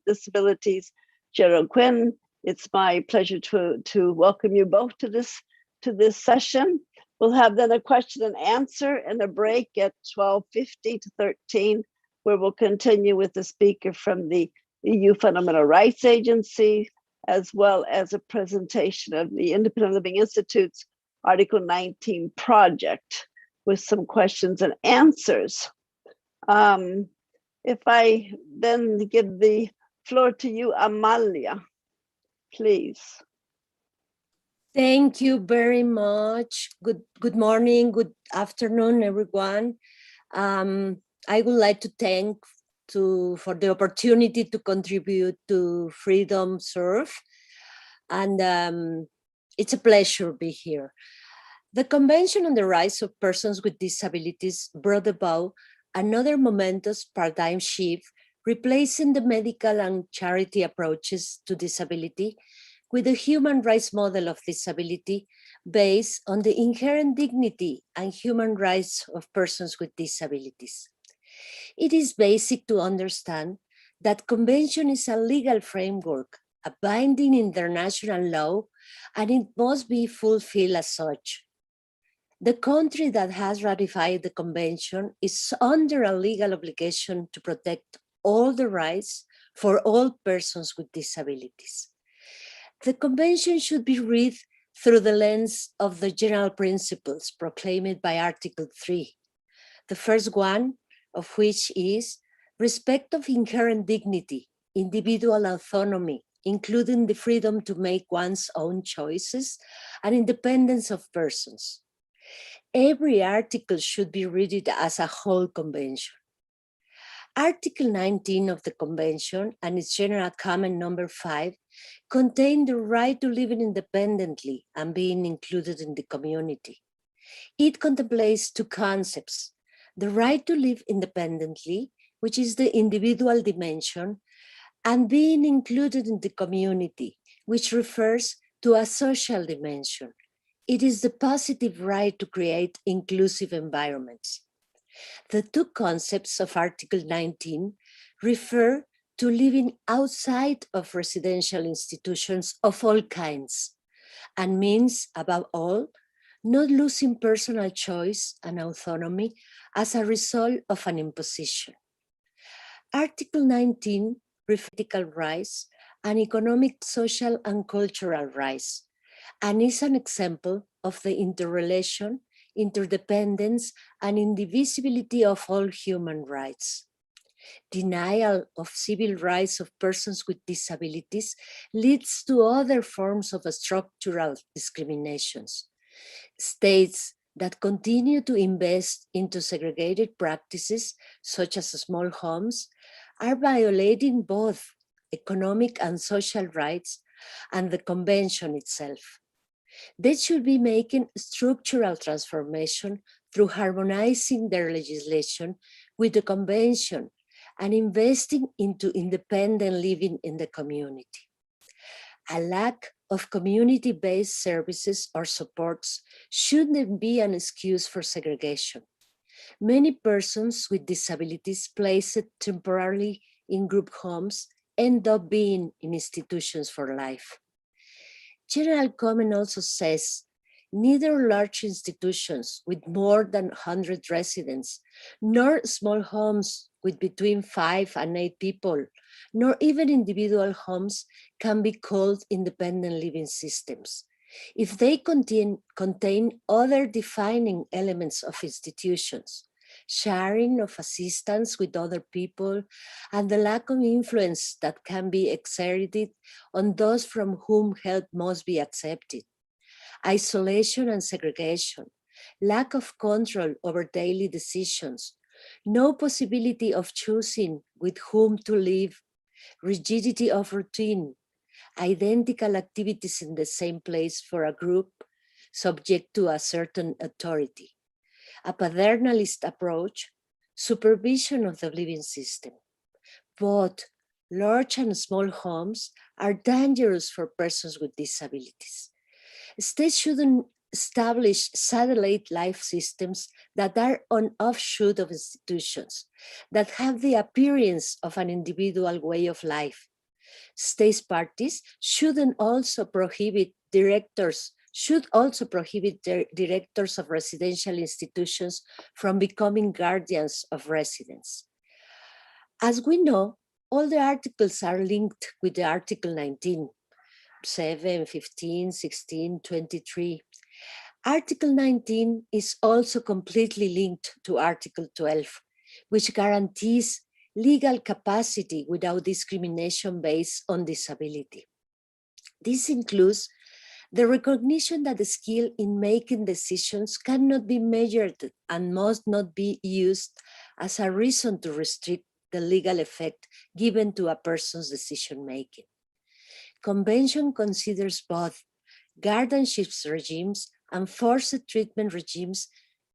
Disabilities, Gerald Quinn. It's my pleasure to welcome you both to this session. We'll have then a question and answer and a break at 12:50 to 13, where we'll continue with the speaker from the EU Fundamental Rights Agency, as well as a presentation of the Independent Living Institute's Article 19 project with some questions and answers. If I then give the floor to you, Amalia, please. Thank you very much. Good morning, good afternoon, everyone. I would like to thank for the opportunity to contribute to Freedom Serve, and it's a pleasure to be here. The Convention on the Rights of Persons with Disabilities brought about another momentous paradigm shift, replacing the medical and charity approaches to disability with a human rights model of disability based on the inherent dignity and human rights of persons with disabilities. It is basic to understand that convention is a legal framework, a binding international law, and it must be fulfilled as such. The country that has ratified the convention is under a legal obligation to protect all the rights for all persons with disabilities. The convention should be read through the lens of the general principles proclaimed by Article 3, the first one of which is respect of inherent dignity, individual autonomy, including the freedom to make one's own choices, and independence of persons. Every article should be read as a whole convention. Article 19 of the Convention and its General Comment number 5 contain the right to live independently and being included in the community. It contemplates two concepts: the right to live independently, which is the individual dimension, and being included in the community, which refers to a social dimension. It is the positive right to create inclusive environments. The two concepts of Article 19 refer to living outside of residential institutions of all kinds, and means, above all, not losing personal choice and autonomy as a result of an imposition. Article 19 refers to political rights and economic, social, and cultural rights, and is an example of the interrelation, interdependence, and indivisibility of all human rights. Denial of civil rights of persons with disabilities leads to other forms of structural discriminations. States that continue to invest into segregated practices, such as small homes, are violating both economic and social rights and the convention itself. They should be making structural transformation through harmonizing their legislation with the convention and investing into independent living in the community. A lack of community-based services or supports shouldn't be an excuse for segregation. Many persons with disabilities placed temporarily in group homes end up being in institutions for life. General Comment also says, neither large institutions with more than 100 residents, nor small homes with between 5 and 8 people, nor even individual homes can be called independent living systems if they contain other defining elements of institutions, sharing of assistance with other people, and the lack of influence that can be exerted on those from whom help must be accepted, isolation and segregation, lack of control over daily decisions, no possibility of choosing with whom to live, rigidity of routine, identical activities in the same place for a group subject to a certain authority, a paternalist approach, supervision of the living system. Both large and small homes are dangerous for persons with disabilities. States shouldn't establish satellite life systems that are an offshoot of institutions, that have the appearance of an individual way of life. State parties should also prohibit directors of residential institutions from becoming guardians of residents. As we know, all the articles are linked with the Article 19, 7, 15, 16, 23. Article 19 is also completely linked to Article 12, which guarantees legal capacity without discrimination based on disability. This includes the recognition that the skill in making decisions cannot be measured and must not be used as a reason to restrict the legal effect given to a person's decision making. Convention considers both guardianship regimes and forced treatment regimes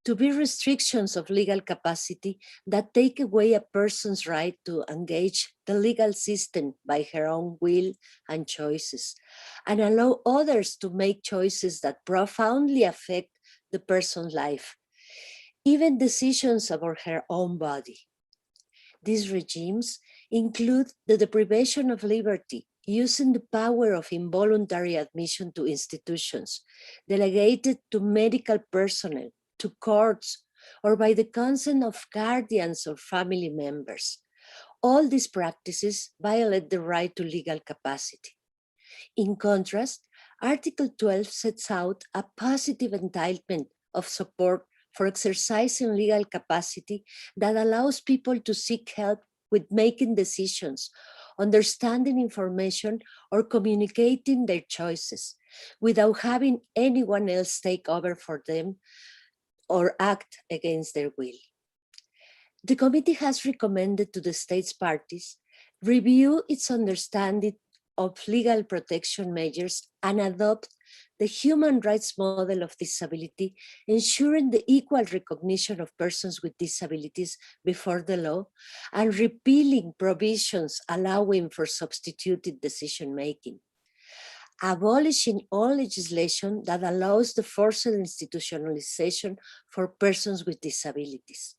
to be restrictions of legal capacity that take away a person's right to engage the legal system by her own will and choices, and allow others to make choices that profoundly affect the person's life, even decisions about her own body. These regimes include the deprivation of liberty, using the power of involuntary admission to institutions, delegated to medical personnel, to courts, or by the consent of guardians or family members. All these practices violate the right to legal capacity. In contrast, Article 12 sets out a positive entitlement of support for exercising legal capacity that allows people to seek help with making decisions, understanding information, or communicating their choices without having anyone else take over for them or act against their will. The committee has recommended to the states parties review its understanding of legal protection measures and adopt the human rights model of disability, ensuring the equal recognition of persons with disabilities before the law and repealing provisions allowing for substituted decision-making. Abolishing all legislation that allows the forced institutionalization for persons with disabilities.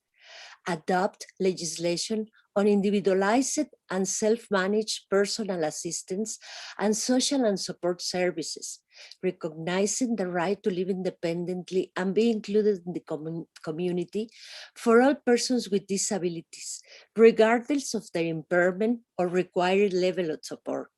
Adopt legislation on individualized and self-managed personal assistance and social and support services, recognizing the right to live independently and be included in the community for all persons with disabilities, regardless of their impairment or required level of support.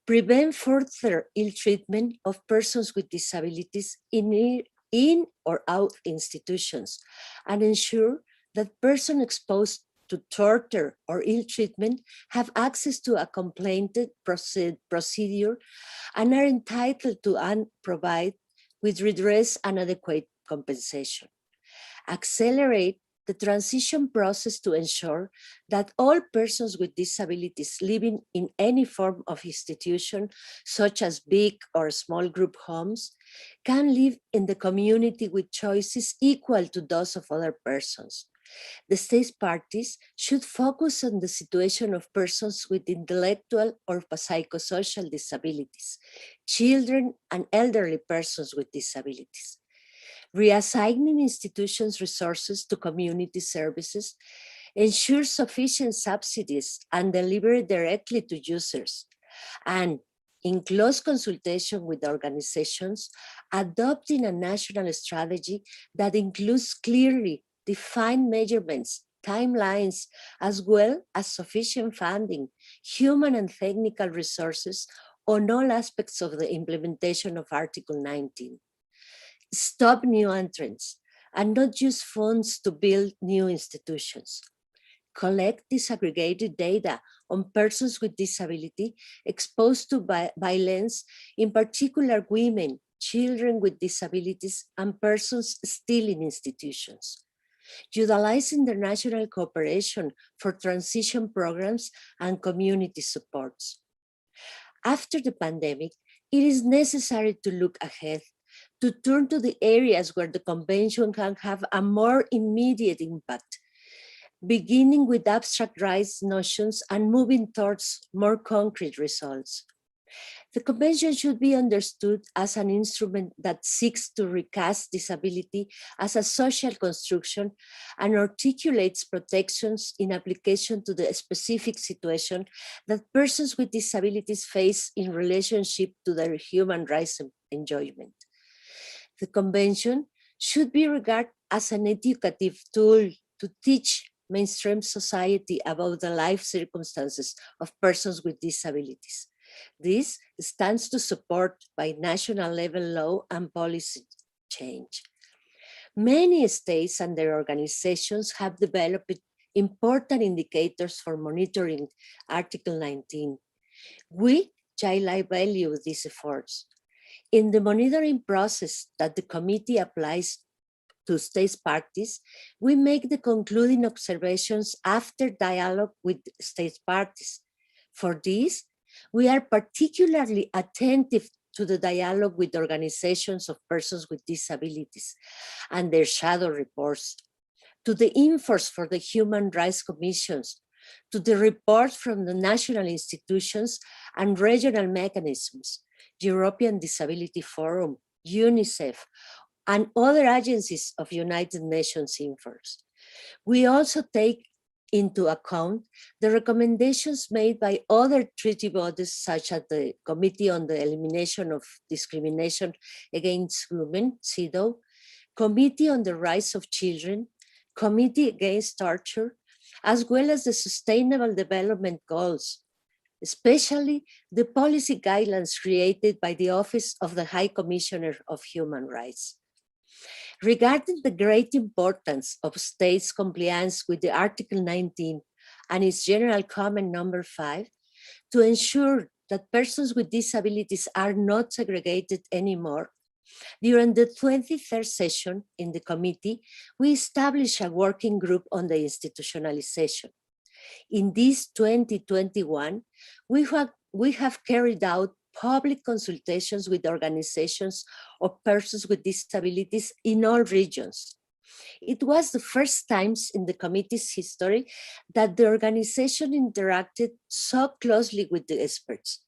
Prevent further ill treatment of persons with disabilities in or out institutions, and ensure that persons exposed to torture or ill treatment have access to a complaint procedure and are entitled to and provide with redress and adequate compensation. Accelerate the transition process to ensure that all persons with disabilities living in any form of institution, such as big or small group homes, can live in the community with choices equal to those of other persons. The state parties should focus on the situation of persons with intellectual or psychosocial disabilities, children and elderly persons with disabilities. Reassigning institutions' resources to community services ensures sufficient subsidies and delivered directly to users. And in close consultation with organizations, adopting a national strategy that includes clearly defined measurements, timelines, as well as sufficient funding, human and technical resources on all aspects of the implementation of Article 19. Stop new entrants and not use funds to build new institutions. Collect disaggregated data on persons with disability exposed to violence, in particular women, children with disabilities, and persons still in institutions. Utilize international cooperation for transition programs and community supports. After the pandemic, it is necessary to look ahead, to turn to the areas where the convention can have a more immediate impact, beginning with abstract rights notions and moving towards more concrete results. The Convention should be understood as an instrument that seeks to recast disability as a social construction and articulates protections in application to the specific situation that persons with disabilities face in relationship to their human rights enjoyment. The Convention should be regarded as an educative tool to teach mainstream society about the life circumstances of persons with disabilities. This stands to support by national level law and policy change. Many states and their organizations have developed important indicators for monitoring Article 19. We highly value these efforts. In the monitoring process that the committee applies to state parties, we make the concluding observations after dialogue with state parties. For this, we are particularly attentive to the dialogue with organizations of persons with disabilities and their shadow reports, to the infos for the Human Rights Commissions, to the reports from the national institutions and regional mechanisms, European Disability Forum, UNICEF, and other agencies of United Nations infos. We also take into account the recommendations made by other treaty bodies such as the Committee on the Elimination of Discrimination Against Women, CEDAW, Committee on the Rights of Children, Committee Against Torture, as well as the Sustainable Development Goals, especially the policy guidelines created by the Office of the High Commissioner of Human Rights. Regarding the great importance of states' compliance with the Article 19 and its General Comment number 5, to ensure that persons with disabilities are not segregated anymore, during the 23rd session in the committee, we established a working group on the institutionalization. In this 2021, we have carried out public consultations with organizations of persons with disabilities in all regions. It was the first times in the committee's history that the organization interacted so closely with the experts.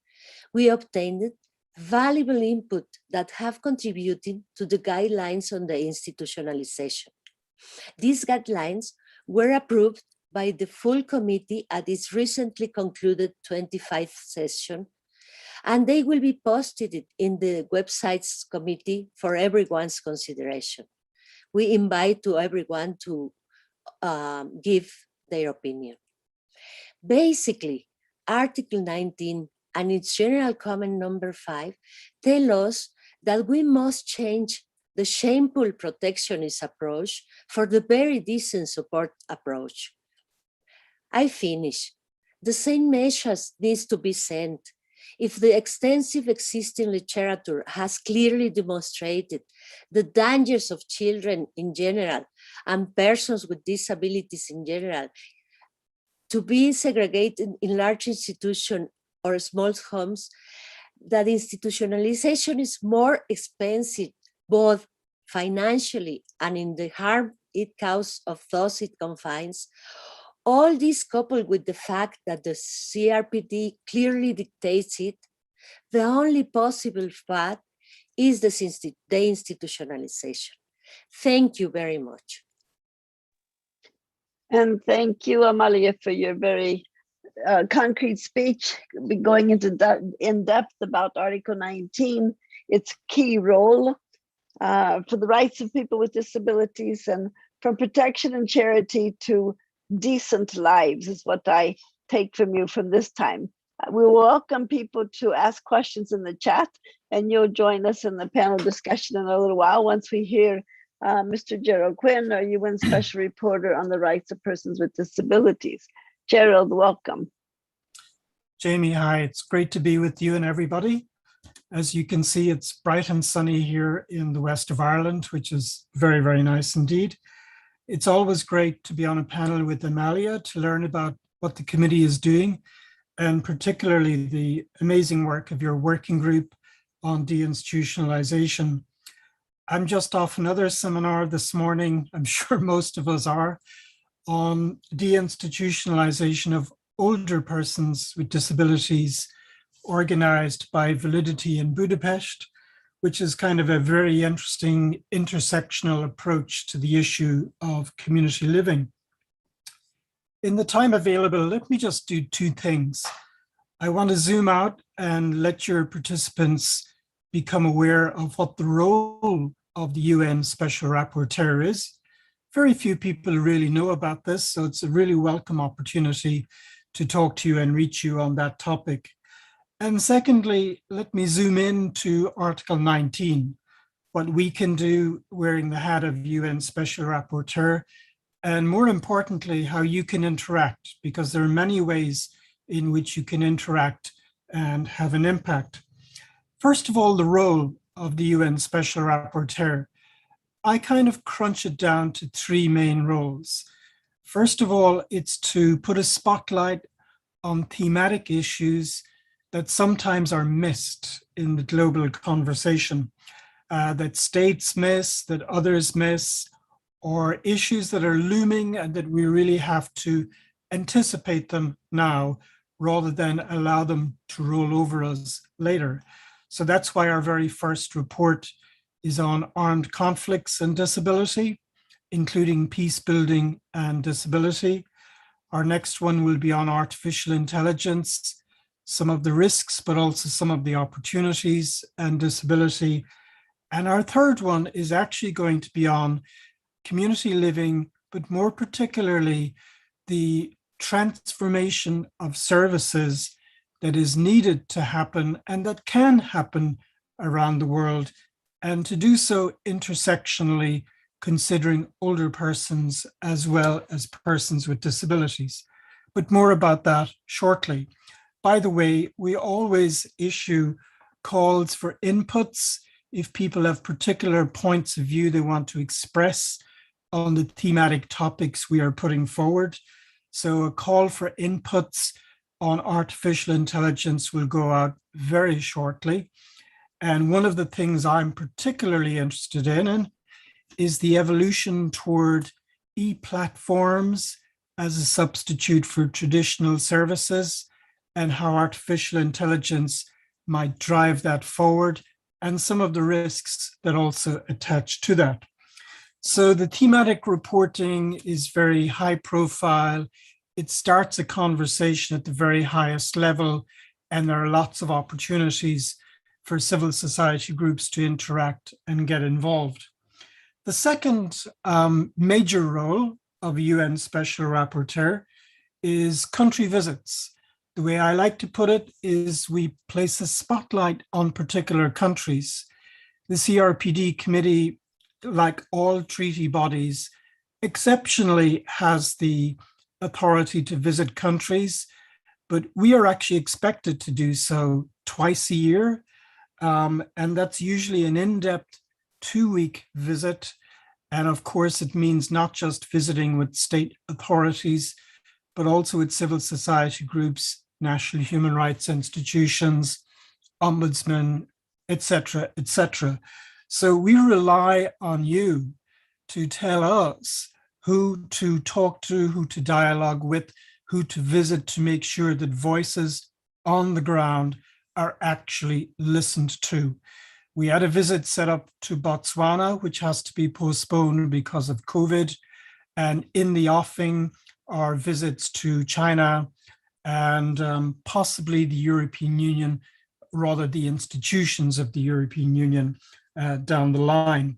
We obtained valuable input that have contributed to the guidelines on the institutionalization. These guidelines were approved by the full committee at its recently concluded 25th session, and they will be posted in the websites committee for everyone's consideration. We invite to everyone to give their opinion. Basically, Article 19 and its General Comment number 5 tell us that we must change the shameful protectionist approach for the very decent support approach. I finish. The same message needs to be sent. If the extensive existing literature has clearly demonstrated the dangers of children in general and persons with disabilities in general to be segregated in large institutions or small homes, that institutionalization is more expensive, both financially and in the harm it causes of those it confines. All this coupled with the fact that the CRPD clearly dictates it, the only possible path is the institutionalization. Thank you very much. And thank you, Amalia, for your very concrete speech, going into in depth about Article 19, its key role for the rights of people with disabilities, and from protection and charity to decent lives is what I take from you from this time. We welcome people to ask questions in the chat, and you'll join us in the panel discussion in a little while once we hear Mr. Gerald Quinn, our UN Special Reporter on the Rights of Persons with Disabilities. Gerald, welcome. Jamie, hi, it's great to be with you and everybody. As you can see, it's bright and sunny here in the west of Ireland, which is very, very nice indeed. It's always great to be on a panel with Amalia to learn about what the committee is doing, and particularly the amazing work of your working group on deinstitutionalization. I'm just off another seminar this morning, I'm sure most of us are, on deinstitutionalization of older persons with disabilities organized by Validity in Budapest, which is kind of a very interesting intersectional approach to the issue of community living. In the time available, let me just do two things. I want to zoom out and let your participants become aware of what the role of the UN Special Rapporteur is. Very few people really know about this, so it's a really welcome opportunity to talk to you and reach you on that topic. And secondly, let me zoom in to Article 19, what we can do wearing the hat of UN Special Rapporteur, and more importantly, how you can interact, because there are many ways in which you can interact and have an impact. First of all, the role of the UN Special Rapporteur. I kind of crunch it down to three main roles. First of all, it's to put a spotlight on thematic issues that sometimes are missed in the global conversation, that states miss, that others miss, or issues that are looming and that we really have to anticipate them now rather than allow them to roll over us later. So that's why our very first report is on armed conflicts and disability, including peace building and disability. Our next one will be on artificial intelligence, some of the risks, but also some of the opportunities and disability. And our third one is actually going to be on community living, but more particularly the transformation of services that is needed to happen and that can happen around the world, and to do so intersectionally, considering older persons as well as persons with disabilities. But more about that shortly. By the way, we always issue calls for inputs if people have particular points of view they want to express on the thematic topics we are putting forward. So a call for inputs on artificial intelligence will go out very shortly. And one of the things I'm particularly interested in is the evolution toward e-platforms as a substitute for traditional services, and how artificial intelligence might drive that forward, and some of the risks that also attach to that. So the thematic reporting is very high profile. It starts a conversation at the very highest level, and there are lots of opportunities for civil society groups to interact and get involved. The second major role of a UN Special Rapporteur is country visits. The way I like to put it is we place a spotlight on particular countries. The CRPD committee, like all treaty bodies, exceptionally has the authority to visit countries, but we are actually expected to do so twice a year. And that's usually an in-depth 2-week visit. And of course, it means not just visiting with state authorities, but also with civil society groups, national human rights institutions, ombudsmen, etc., etc. So we rely on you to tell us who to talk to, who to dialogue with, who to visit, to make sure that voices on the ground are actually listened to. We had a visit set up to Botswana, which has to be postponed because of COVID. And in the offing are visits to China and possibly the European Union, rather the institutions of the European Union down the line.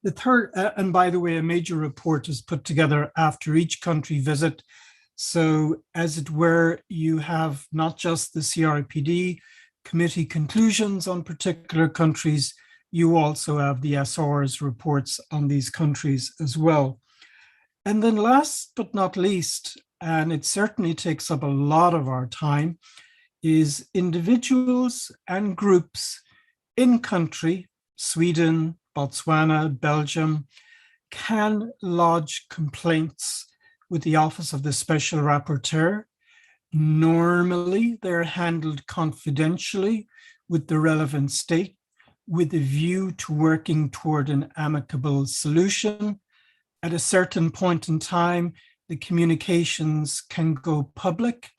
The third, and by the way, a major report is put together after each country visit. So as it were, you have not just the CRPD committee conclusions on particular countries, you also have the SR's reports on these countries as well. And then last but not least, and it certainly takes up a lot of our time, is individuals and groups in country, Sweden, Botswana, Belgium, can lodge complaints with the Office of the Special Rapporteur. Normally, they're handled confidentially with the relevant state, with a view to working toward an amicable solution. At a certain point in time, the communications can go public,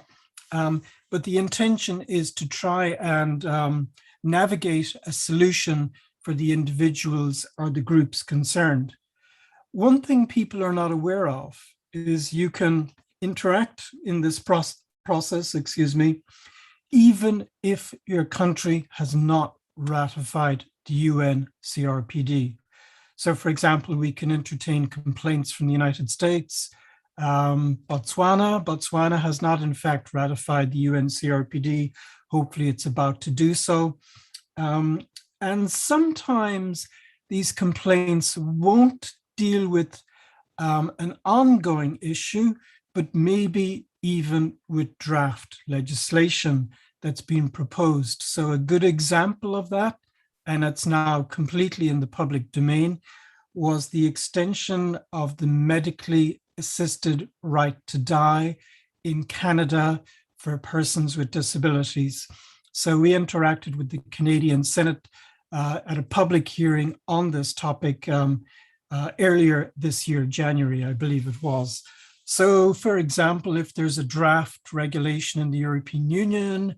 But the intention is to try and navigate a solution for the individuals or the groups concerned. One thing people are not aware of is you can interact in this process, even if your country has not ratified the UN CRPD. So, for example, we can entertain complaints from the United States. Botswana has not, in fact, ratified the UN CRPD. Hopefully, it's about to do so. And sometimes these complaints won't deal with an ongoing issue, but maybe even with draft legislation that's been proposed. So a good example of that, and it's now completely in the public domain, was the extension of the medically assisted right to die in Canada for persons with disabilities. So we interacted with the Canadian Senate at a public hearing on this topic earlier this year, January, I believe it was. So, for example, if there's a draft regulation in the European Union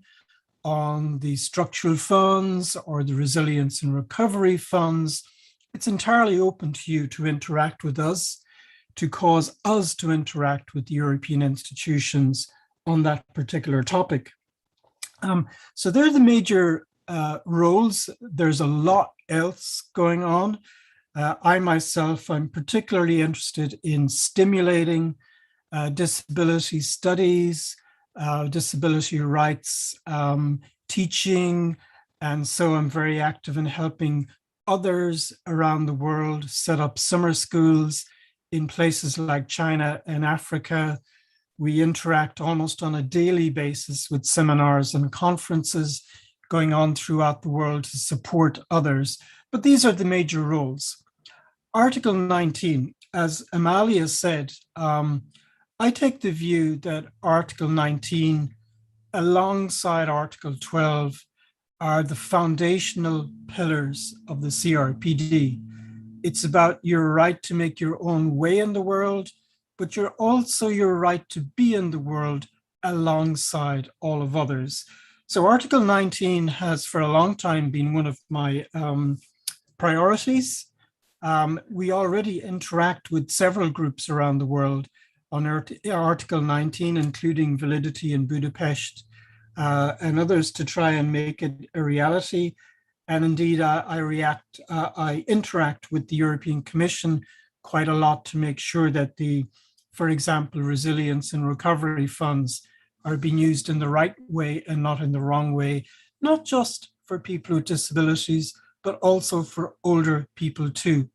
on the structural funds or the resilience and recovery funds, it's entirely open to you to interact with us, to cause us to interact with the European institutions on that particular topic. So they're the major roles. There's a lot else going on. I'm particularly interested in stimulating disability studies, disability rights, teaching, and so I'm very active in helping others around the world set up summer schools in places like China and Africa. We interact almost on a daily basis with seminars and conferences going on throughout the world to support others. But these are the major roles. Article 19, as Amalia said, I take the view that Article 19, alongside Article 12, are the foundational pillars of the CRPD. It's about your right to make your own way in the world, but you're also your right to be in the world alongside all of others. So Article 19 has for a long time been one of my priorities. We already interact with several groups around the world on Article 19, including Validity in Budapest and others, to try and make it a reality. And indeed, I interact with the European Commission quite a lot to make sure that for example, resilience and recovery funds are being used in the right way and not in the wrong way, not just for people with disabilities, but also for older people too.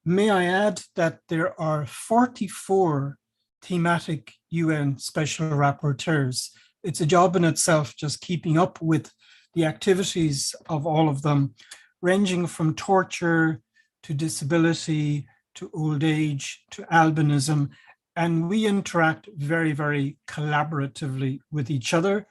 May I add that there are 44 thematic UN special rapporteurs. It's a job in itself just keeping up with the activities of all of them, ranging from torture to disability to old age to albinism. And we interact very, very collaboratively with each other.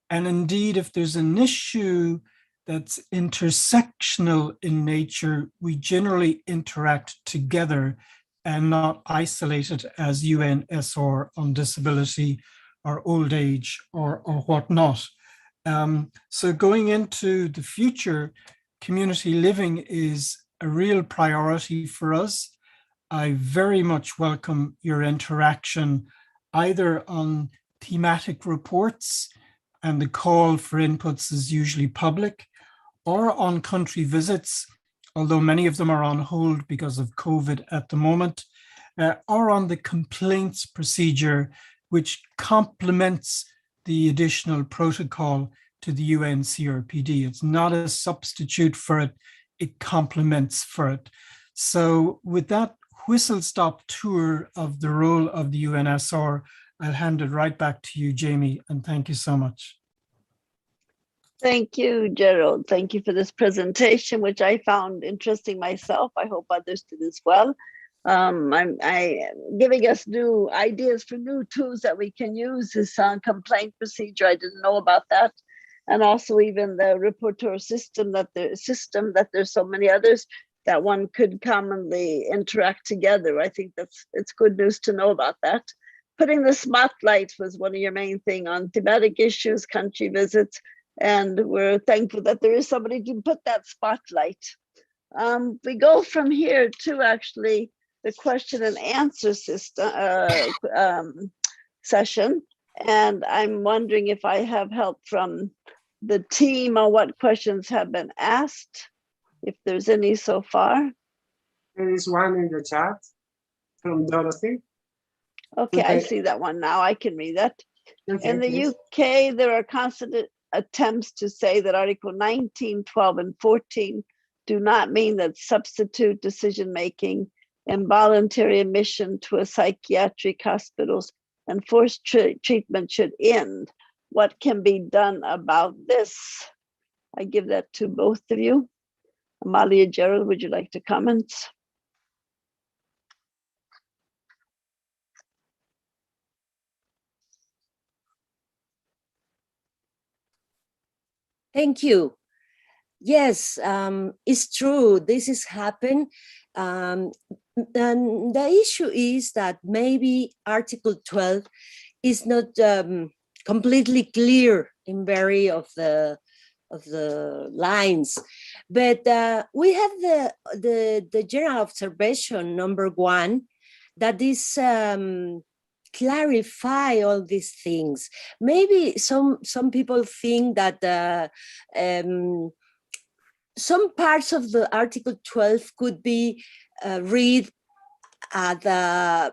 And indeed, if there's an issue that's intersectional in nature, we generally interact together and not isolated as UNSR on disability or old age or whatnot. So going into the future, community living is a real priority for us. I very much welcome your interaction either on thematic reports, and the call for inputs is usually public, or on country visits, although many of them are on hold because of COVID at the moment, or on the complaints procedure, which complements the additional protocol to the UN CRPD. It's not a substitute for it, it complements for it. So with that whistle-stop tour of the role of the UNSR, I'll hand it right back to you, Jamie, and thank you so much. Thank you, Gerald. Thank you for this presentation, which I found interesting myself. I hope others did as well. I'm giving us new ideas for new tools that we can use. This complaint procedure, I didn't know about that. And also even the Rapporteur system, that there's so many others that one could commonly interact together. I think it's good news to know about that. putting the spotlight was one of your main thing on thematic issues, country visits, and we're thankful that there is somebody to put that spotlight. We go from here to actually the question and answer system session, and I'm wondering if I have help from the team on what questions have been asked, if there's any so far. There is one in the chat from Dorothy. Okay, I Okay. see that one now. I can read that. Okay, In the please. UK, there are constant attempts to say that Article 19, 12, and 14 do not mean that substitute decision-making, involuntary admission to a psychiatric hospitals, and forced treatment should end. What can be done about this? I give that to both of you. Amalia, Gerald, would you like to comment? Thank you. Yes, it's true. This has happened. And the issue is that maybe Article 12 is not completely clear in very of the lines, but we have the general observation number 1 that is clarify all these things. Maybe some people think that some parts of the Article 12 could be read at the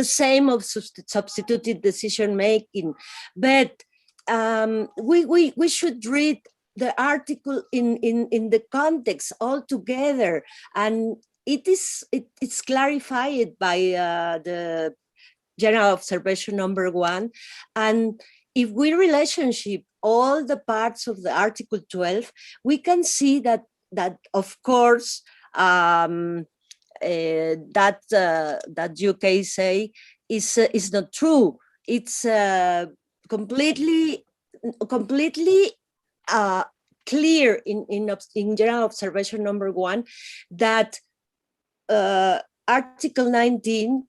same of substituted decision making, but we should read the article in the context altogether, and it's clarified by the general observation number 1, and if we relationship all the parts of the Article 12, we can see that of course that UK say is not true. It's completely clear in general observation number 1 that Article 19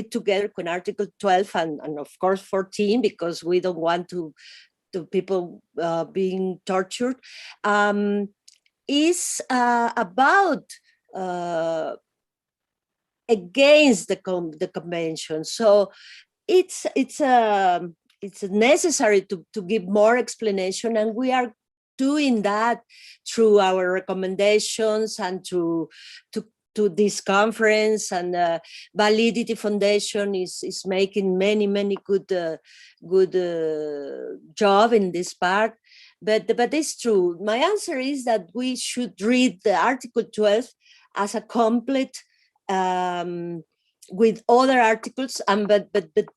together with Article 12 and of course 14, because we don't want to people being tortured, is about against the convention. So it's necessary to give more explanation, and we are doing that through our recommendations and to this conference, and Validity Foundation is making many good job in this part. But it's true. My answer is that we should read the Article 12 as a complete with other articles, and but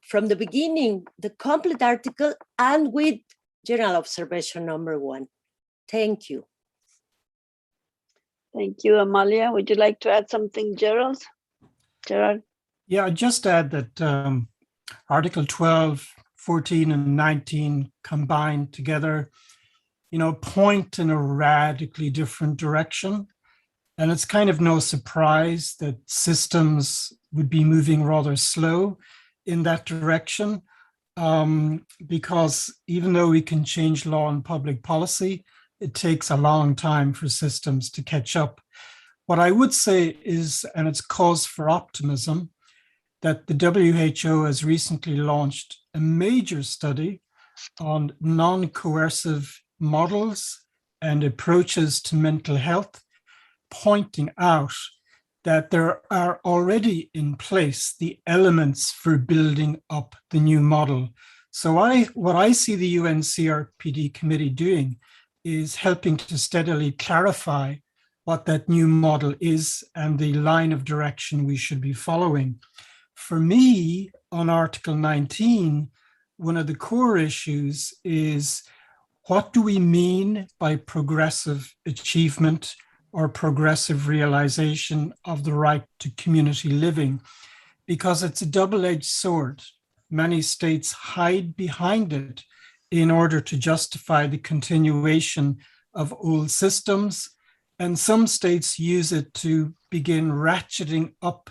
from the beginning, the complete article and with general observation number 1. Thank you. Thank you, Amalia. Would you like to add something, Gerald? Gerard? Yeah, I'd just add that Article 12, 14, and 19 combined together, point in a radically different direction. And it's kind of no surprise that systems would be moving rather slow in that direction, because even though we can change law and public policy, it takes a long time for systems to catch up. What I would say is, and it's cause for optimism, that the WHO has recently launched a major study on non-coercive models and approaches to mental health, pointing out that there are already in place the elements for building up the new model. So what I see the UN CRPD committee doing is helping to steadily clarify what that new model is and the line of direction we should be following. For me, on Article 19, one of the core issues is, what do we mean by progressive achievement or progressive realization of the right to community living? Because it's a double-edged sword. Many states hide behind it in order to justify the continuation of old systems, and some states use it to begin ratcheting up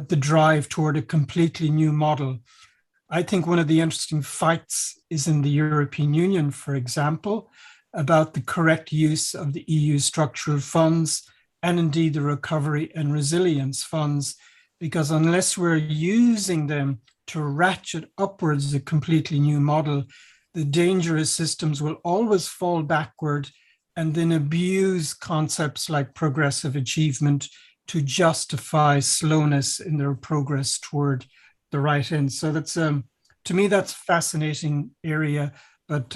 the drive toward a completely new model. I think one of the interesting fights is in the European Union, for example, about the correct use of the EU structural funds and indeed the recovery and resilience funds, because unless we're using them to ratchet upwards a completely new model, the dangerous systems will always fall backward and then abuse concepts like progressive achievement to justify slowness in their progress toward the right end. So that's, to me, that's a fascinating area, but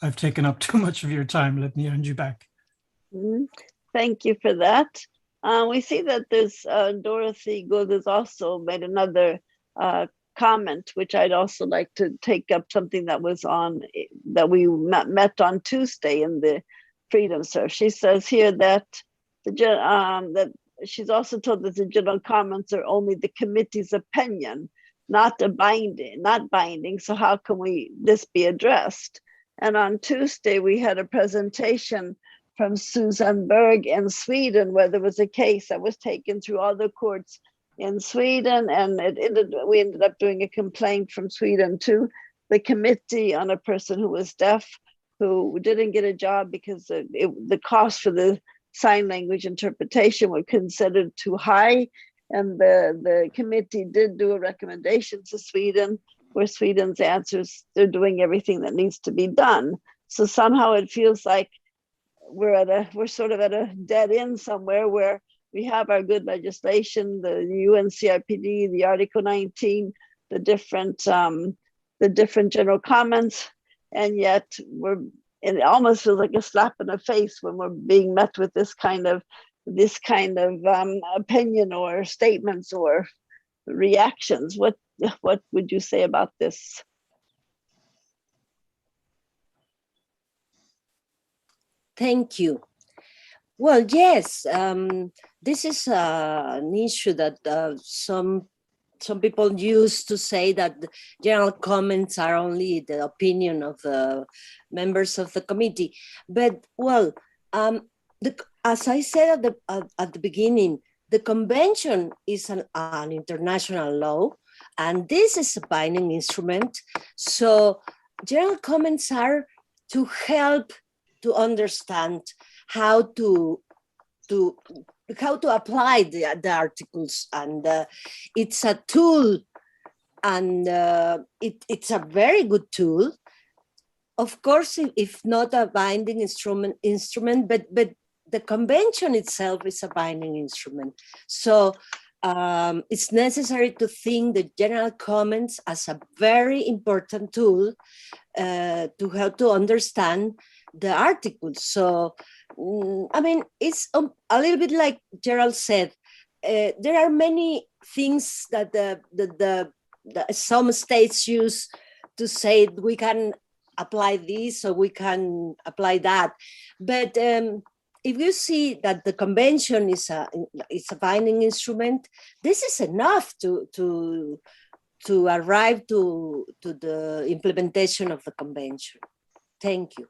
I've taken up too much of your time. Let me hand you back. Thank you for that. We see that there's Dorothy Gould has also made another comment, which I'd also like to take up, something that was on, that we met on Tuesday in the Freedom Surf. She says here that that she's also told that the general comments are only the committee's opinion, not binding. So how can this be addressed? And on Tuesday, we had a presentation from Susan Berg in Sweden, where there was a case that was taken through all the courts in Sweden, and we ended up doing a complaint from Sweden to the committee on a person who was deaf, who didn't get a job because the cost for the sign language interpretation were considered too high. And the committee did do a recommendation to Sweden, where Sweden's answers, they're doing everything that needs to be done. So somehow it feels like we're sort of at a dead end somewhere, where we have our good legislation, the UNCRPD, the Article 19, the different general comments, and yet it almost feels like a slap in the face when we're being met with this kind of opinion or statements or reactions. What would you say about this? Thank you. Well, yes, this is an issue that some people use to say that the general comments are only the opinion of the members of the committee. But, well, as I said at the beginning, the convention is an international law, and this is a binding instrument. So general comments are to help to understand how to apply the articles, and it's a tool, and it's a very good tool. Of course, if not a binding instrument, but the convention itself is a binding instrument. So it's necessary to think the general comments as a very important tool to help to understand the articles. So, I mean, it's a little bit like Gerald said, there are many things that some states use to say we can apply this or we can apply that. But if you see that the convention is a binding instrument, this is enough to arrive to the implementation of the convention. Thank you.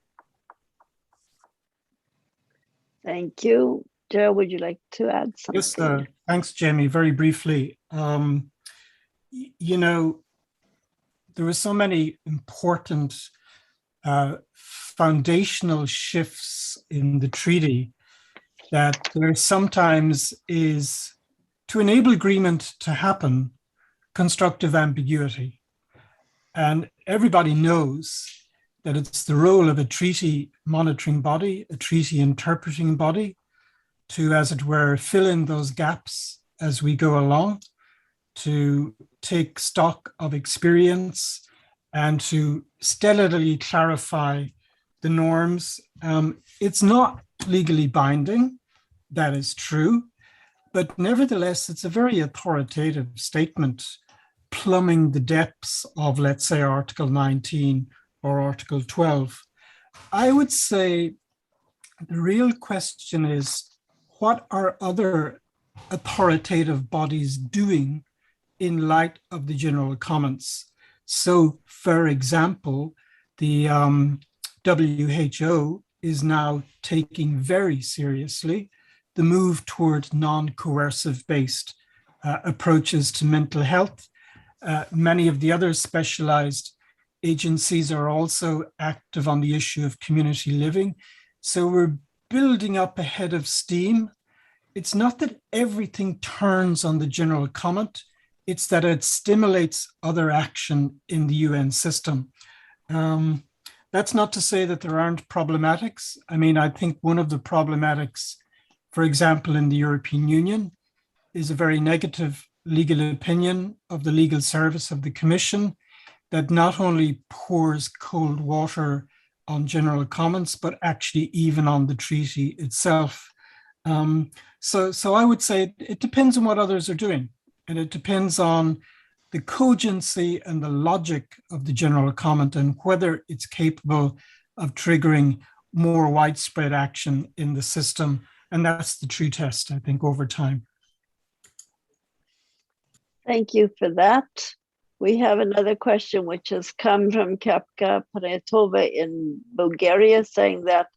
Thank you. Gerald, would you like to add something? Yes, thanks, Jamie. Very briefly, you know, there were so many important foundational shifts in the treaty that there sometimes is, to enable agreement to happen, constructive ambiguity. And everybody knows that it's the role of a treaty monitoring body, a treaty interpreting body, to, as it were, fill in those gaps as we go along, to take stock of experience and to steadily clarify the norms. It's not legally binding, that is true, but nevertheless, it's a very authoritative statement plumbing the depths of, let's say, Article 19 or Article 12. I would say the real question is, what are other authoritative bodies doing in light of the general comments? So, for example, the WHO is now taking very seriously the move toward non-coercive based approaches to mental health. Many of the other specialized agencies are also active on the issue of community living. So we're building up a head of steam. It's not that everything turns on the general comment, it's that it stimulates other action in the UN system. That's not to say that there aren't problematics. I mean, I think one of the problematics, for example, in the European Union, is a very negative legal opinion of the legal service of the Commission that not only pours cold water on general comments, but actually even on the treaty itself. So I would say it depends on what others are doing, and it depends on the cogency and the logic of the general comment and whether it's capable of triggering more widespread action in the system. And that's the true test, I think, over time. Thank you for that. We have another question which has come from Kapka Panayotova in Bulgaria, saying that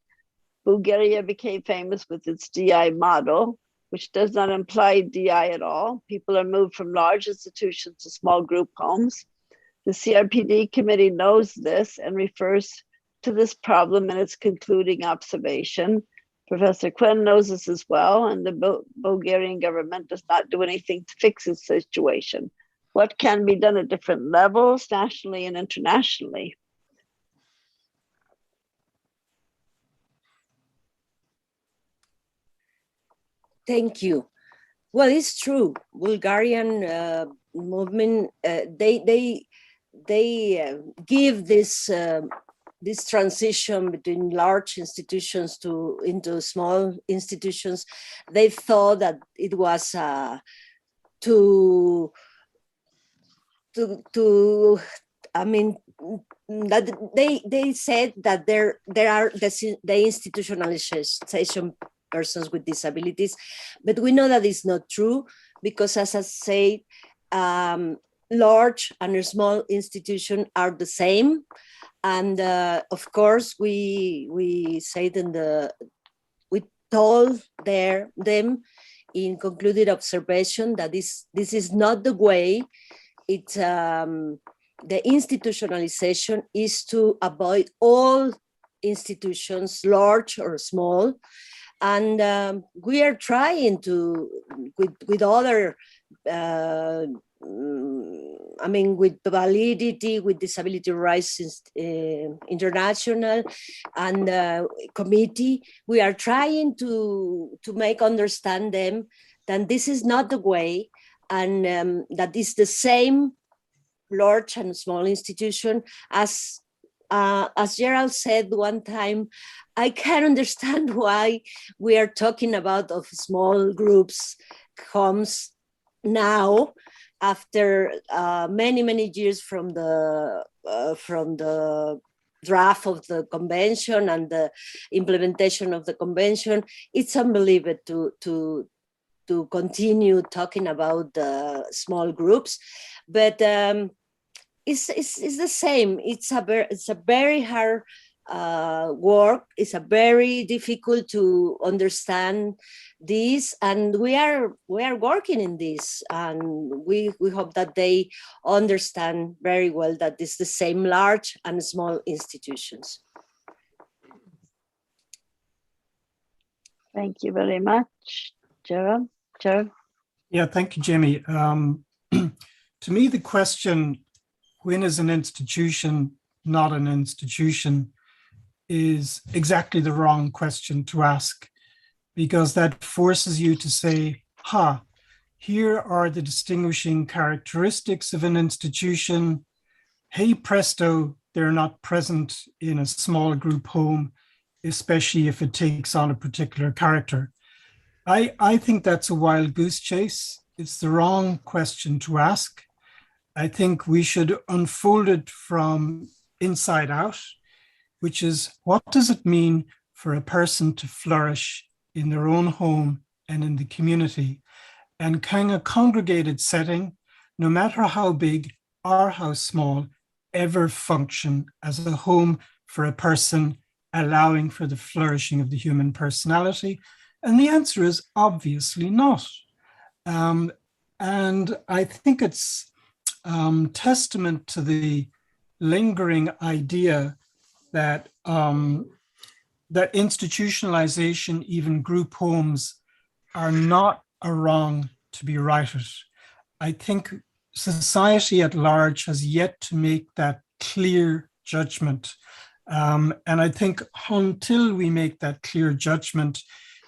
Bulgaria became famous with its DI model, which does not imply DI at all. People are moved from large institutions to small group homes. The CRPD committee knows this and refers to this problem in its concluding observation. Professor Quinn knows this as well, and the Bulgarian government does not do anything to fix this situation. What can be done at different levels, nationally and internationally? Thank you. Well, it's true. Bulgarian movement, they give this this transition between large institutions into small institutions. They thought that it was I mean, that they said that there are the institutionalization persons with disabilities, but we know that it's not true, because as I said, large and small institutions are the same. And of course, we said we told them in concluded observation that this is not the way. It's the institutionalization is to avoid all institutions, large or small. And we are trying to, with other, I mean, with Validity, with Disability Rights International and committee, we are trying to make understand them that this is not the way, and that is the same large and small institution. As Gerald said one time, I can understand why we are talking about of small groups homes now, after many years from the draft of the convention and the implementation of the convention. It's unbelievable to continue talking about the small groups, but it's the same. It's a very hard work. It's a very difficult to understand this, and we are working in this, and we hope that they understand very well that it's the same large and small institutions. Thank you very much, Gerald. Yeah, thank you, Jamie. To me, the question, when is an institution not an institution, is exactly the wrong question to ask, because that forces you to say, here are the distinguishing characteristics of an institution. Hey presto, they're not present in a small group home, especially if it takes on a particular character. I think that's a wild goose chase. It's the wrong question to ask. I think we should unfold it from inside out, which is, what does it mean for a person to flourish in their own home and in the community? And can a congregated setting, no matter how big or how small, ever function as a home for a person, allowing for the flourishing of the human personality? And the answer is obviously not. And And I think it's testament to the lingering idea that that institutionalization, even group homes, are not a wrong to be righted. I think society at large has yet to make that clear judgment. And I think until we make that clear judgment,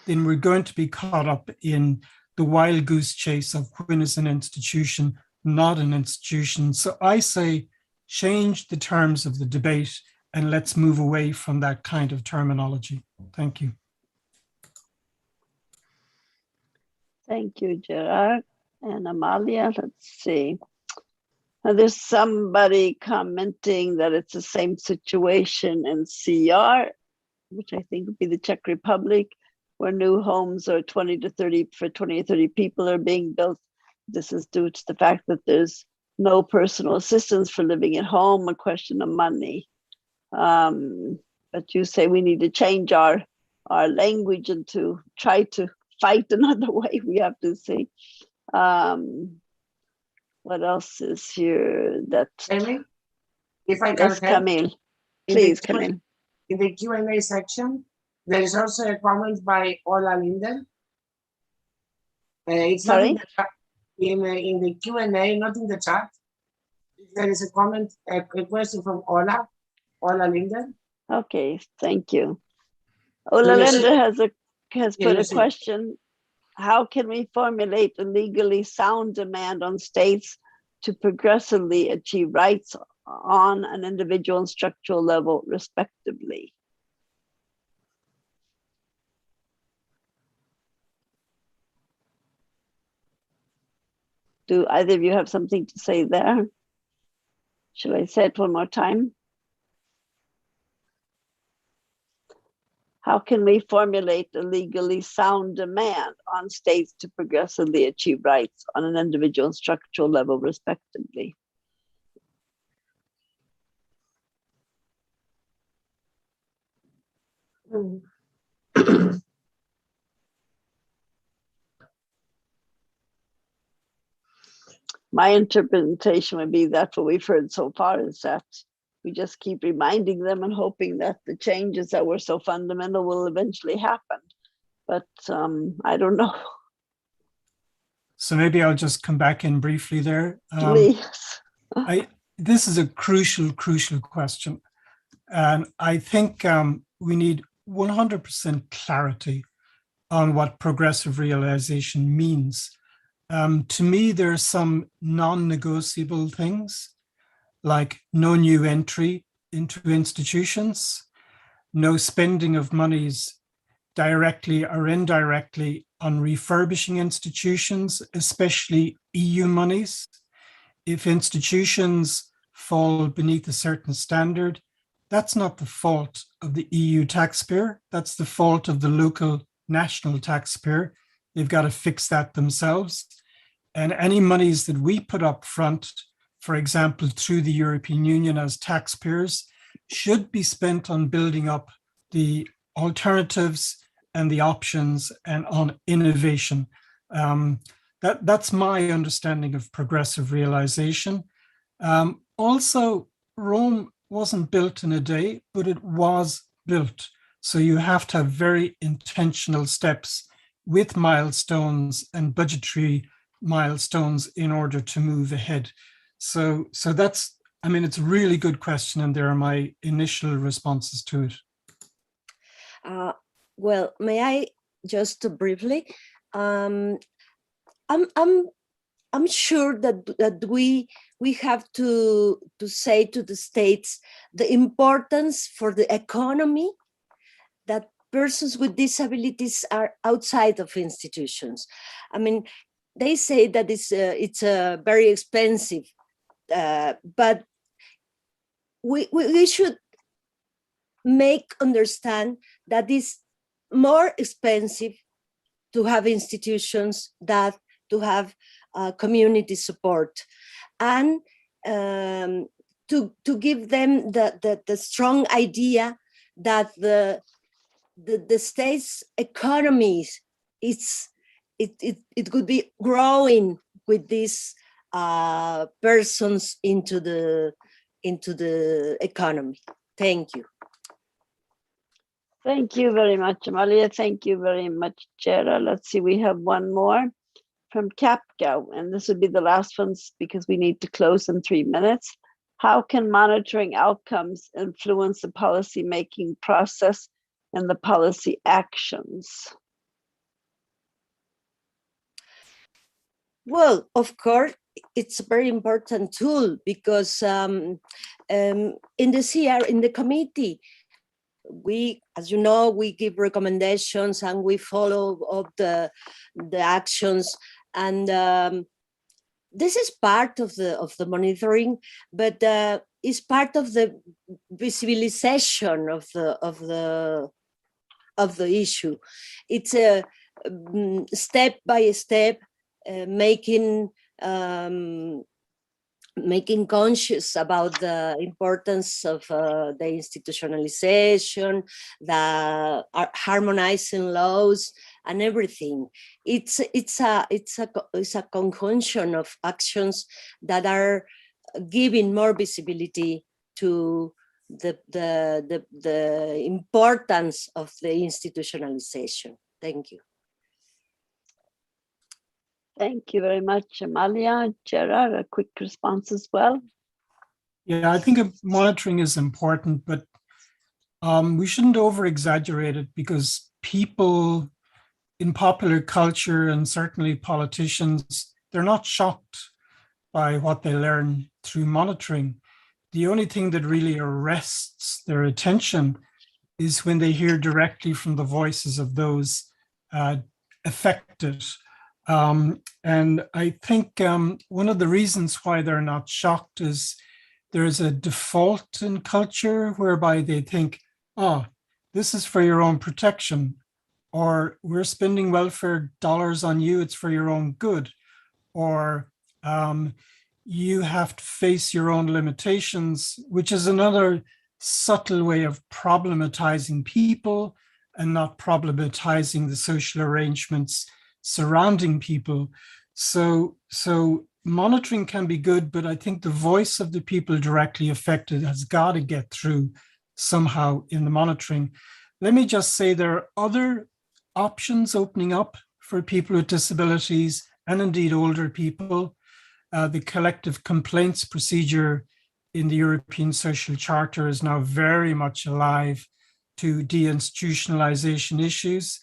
then we're going to be caught up in the wild goose chase of when is an institution not an institution. So I say change the terms of the debate and let's move away from that kind of terminology. Thank you. Thank you, Gerard and Amalia. Let's see. Now, there's somebody commenting that it's the same situation in CR, which I think would be the Czech Republic, where new homes are 20 to 30 for 20 or 30 people are being built. This is due to the fact that there's no personal assistance for living at home, a question of money. But you say we need to change our language and to try to fight another way. We have to see. What else is here? That Amy, if I can yes, help, Camille, please, in the Camille. in the Q&A section, there is also a comment by Ola Linden. It's not in Sorry? the chat. In the Q&A, not in the chat. There is a comment, a question from Ola Linden. Okay, thank you. Ola Yes. Linda has put a Yes. question. How can we formulate a legally sound demand on states to progressively achieve rights on an individual and structural level, respectively? Do either of you have something to say there? Shall I say it one more time? How can we formulate a legally sound demand on states to progressively achieve rights on an individual and structural level, respectively? My interpretation would be that's what we've heard so far, is that we just keep reminding them and hoping that the changes that were so fundamental will eventually happen. But I don't know. So maybe I'll just come back in briefly there. Please. This is a crucial question. And I think we need 100% clarity on what progressive realization means. To me, there are some non-negotiable things like no new entry into institutions, no spending of monies directly or indirectly on refurbishing institutions, especially EU monies. If institutions fall beneath a certain standard, that's not the fault of the EU taxpayer, that's the fault of the local national taxpayer. They've got to fix that themselves. And any monies that we put up front, for example, through the European Union as taxpayers, should be spent on building up the alternatives and the options and on innovation. That's my understanding of progressive realization. Also, Rome wasn't built in a day, but it was built. So you have to have very intentional steps with milestones and budgetary milestones in order to move ahead. So that's, I mean, it's a really good question, and there are my initial responses to it. Well, may I just briefly? I'm sure that we have to say to the states the importance for the economy that persons with disabilities are outside of institutions. I mean, they say that it's very expensive, but we should make understand that it's more expensive to have institutions than to have community support, and to give them the strong idea that the state's economies it could be growing with these persons into the economy. Thank you. Thank you very much, Amalia. Thank you very much, Jera. Let's see, we have one more from CAPCO, and this would be the last one because we need to close in 3 minutes. How can monitoring outcomes influence the policy-making process and the policy actions? Well, of course, it's a very important tool because in the committee, we, as you know, we give recommendations and we follow up the actions, and this is part of the monitoring, but it's part of the visibilization of the issue. It's a step by step making conscious about the importance of the institutionalization, the harmonizing laws, and everything. It's a conjunction of actions that are giving more visibility to the importance of the institutionalization. Thank you. Thank you very much, Amalia. Gerard, a quick response as well. Yeah, I think monitoring is important, but we shouldn't over-exaggerate it, because people in popular culture, and certainly politicians, they're not shocked by what they learn through monitoring. The only thing that really arrests their attention is when they hear directly from the voices of those affected. And I think one of the reasons why they're not shocked is there's a default in culture whereby they think, oh, this is for your own protection, or we're spending welfare dollars on you, it's for your own good, or you have to face your own limitations, which is another subtle way of problematizing people and not problematizing the social arrangements surrounding people. So monitoring can be good, but I think the voice of the people directly affected has got to get through somehow in the monitoring. Let me just say there are other options opening up for people with disabilities and indeed older people. The collective complaints procedure in the European Social Charter is now very much alive to deinstitutionalization issues.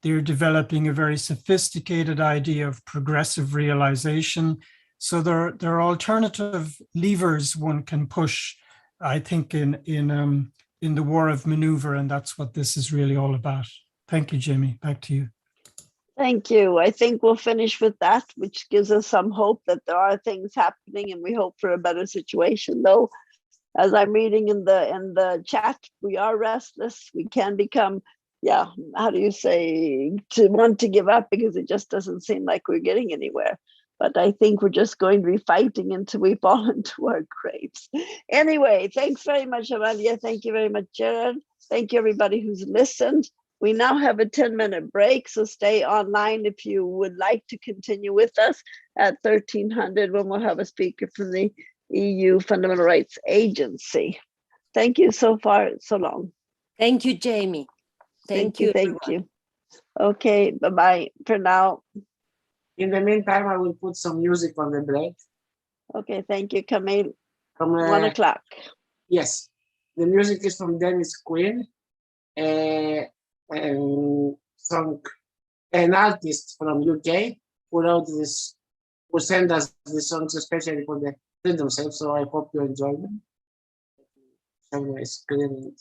They're developing a very sophisticated idea of progressive realization. So there are alternative levers one can push, I think, in the war of maneuver, and that's what this is really all about. Thank you, Jamie. Back to you. Thank you. I think we'll finish with that, which gives us some hope that there are things happening, and we hope for a better situation. Though, as I'm reading in the chat, we are restless. We can become, how do you say, to want to give up because it just doesn't seem like we're getting anywhere. But I think we're just going to be fighting until we fall into our graves. Anyway, thanks very much, Amalia. Thank you very much, Jared. Thank you, everybody who's listened. We now have a 10-minute break, so stay online if you would like to continue with us at 1300 when we'll have a speaker from the EU Fundamental Rights Agency. Thank you so far, so long. Thank you, Jamie. Thank you. Thank you. Okay, bye-bye for now. In the meantime, I will put some music on the break. Okay, thank you, Camille. From 1 o'clock. Yes, the music is from Dennis Quinn, and an artist from UK who wrote this, who sent us the songs especially for the Freedom Sale. So I hope you enjoy them. Share my screen.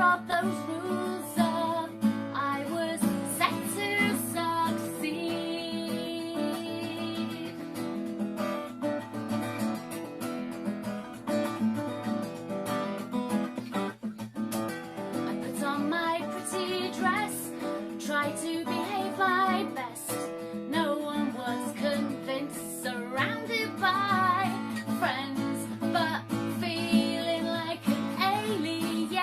brought those rules up, I was set to succeed. I put on my pretty dress, tried to behave my best. No one was convinced, surrounded by friends, but feeling like an alien.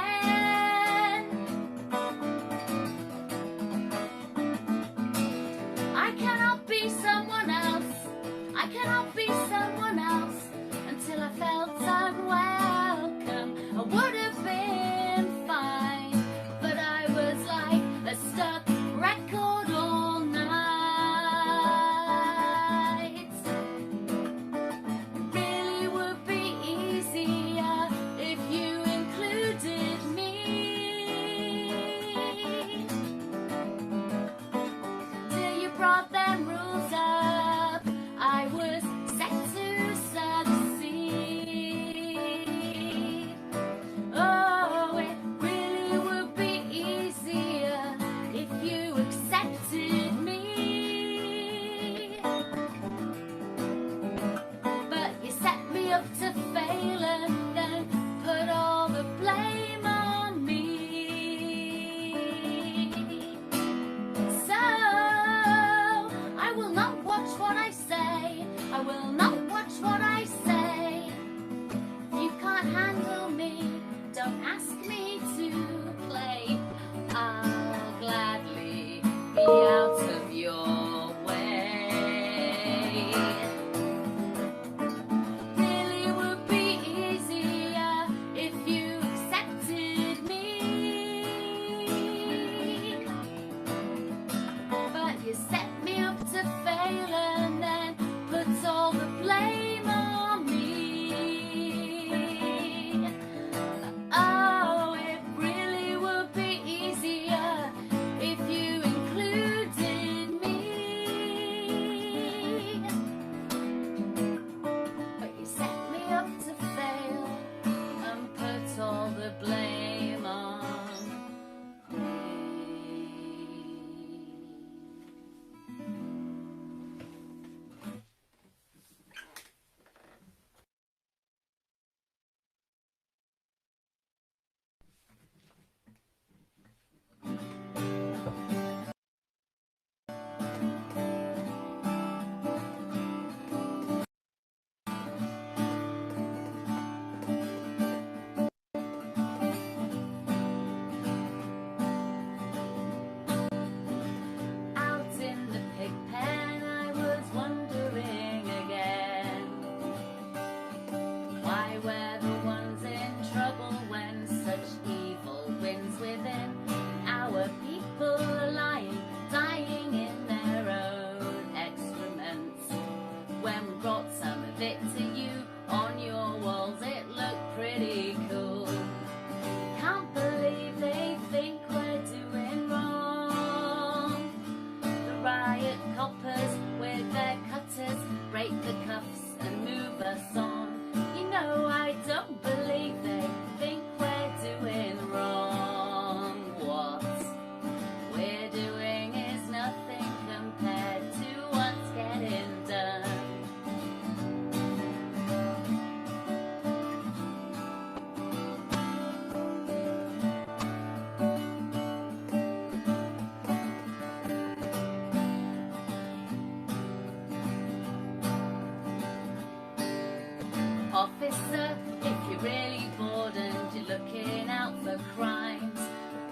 I cannot be someone else, I cannot be someone else, until I felt unwelcome. I would have been fine, but I was like a stuck record all night. It really would be easier if you included me. Till you brought them rules up, I was set to succeed. Oh, it really would be easier if you accepted me. But you set me up to fail and then put all the blame on me. So I will not watch what I say, I will not watch what I say. If you can't handle me, don't ask me to play. I'll gladly be out of your way. Really would be easier if you accepted me. But you set me up to fail and then put all the blame on me. Oh, it really would be easier if you included me. But you set me up to fail and put all the blame on me. Out in the pig pen, I was wondering again, why we're the ones in trouble when such evil wins within. Our people are lying, dying in their own excrements. When we brought some of it to you, on your walls it looked pretty cool. Can't believe they think we're doing wrong. The riot coppers with their cutters break the cuffs and move us on. You know I don't believe they think we're doing wrong. What we're doing is nothing compared to what's getting done. Officer, if you're really bored and you're looking out for crimes,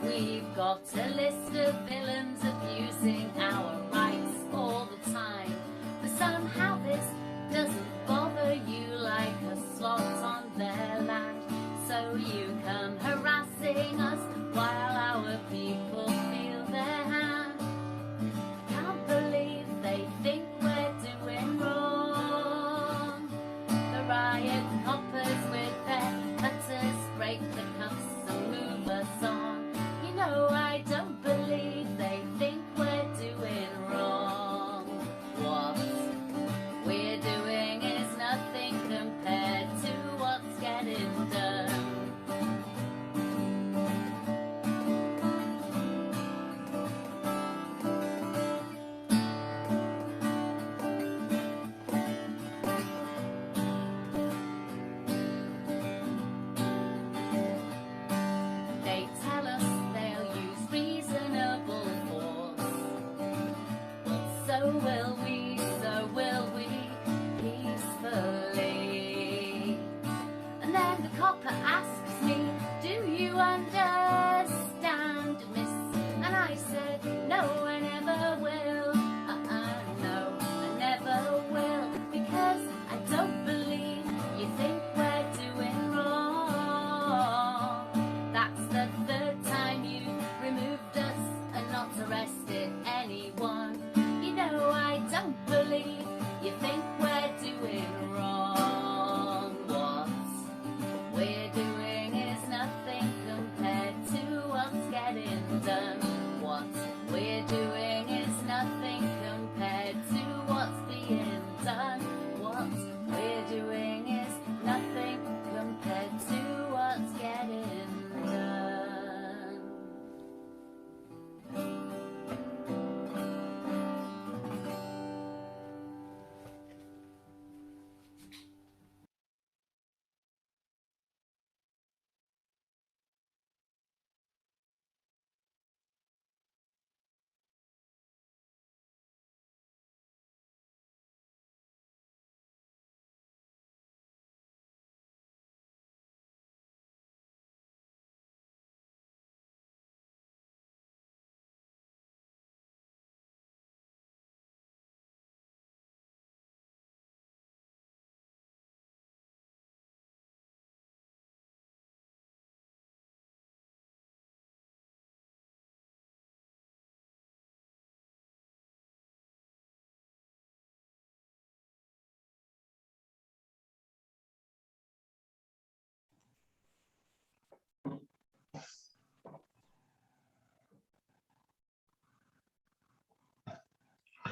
we've got a list of villains abusing our rights all the time. But somehow this doesn't bother you like a slot on their land. So you come harassing us while our people feel their hand. Can't believe they think we're doing wrong. The riot coppers with their cutters break the cuffs and move us on. You know I don't believe they think we're doing wrong. What we're doing is nothing compared to what's getting done.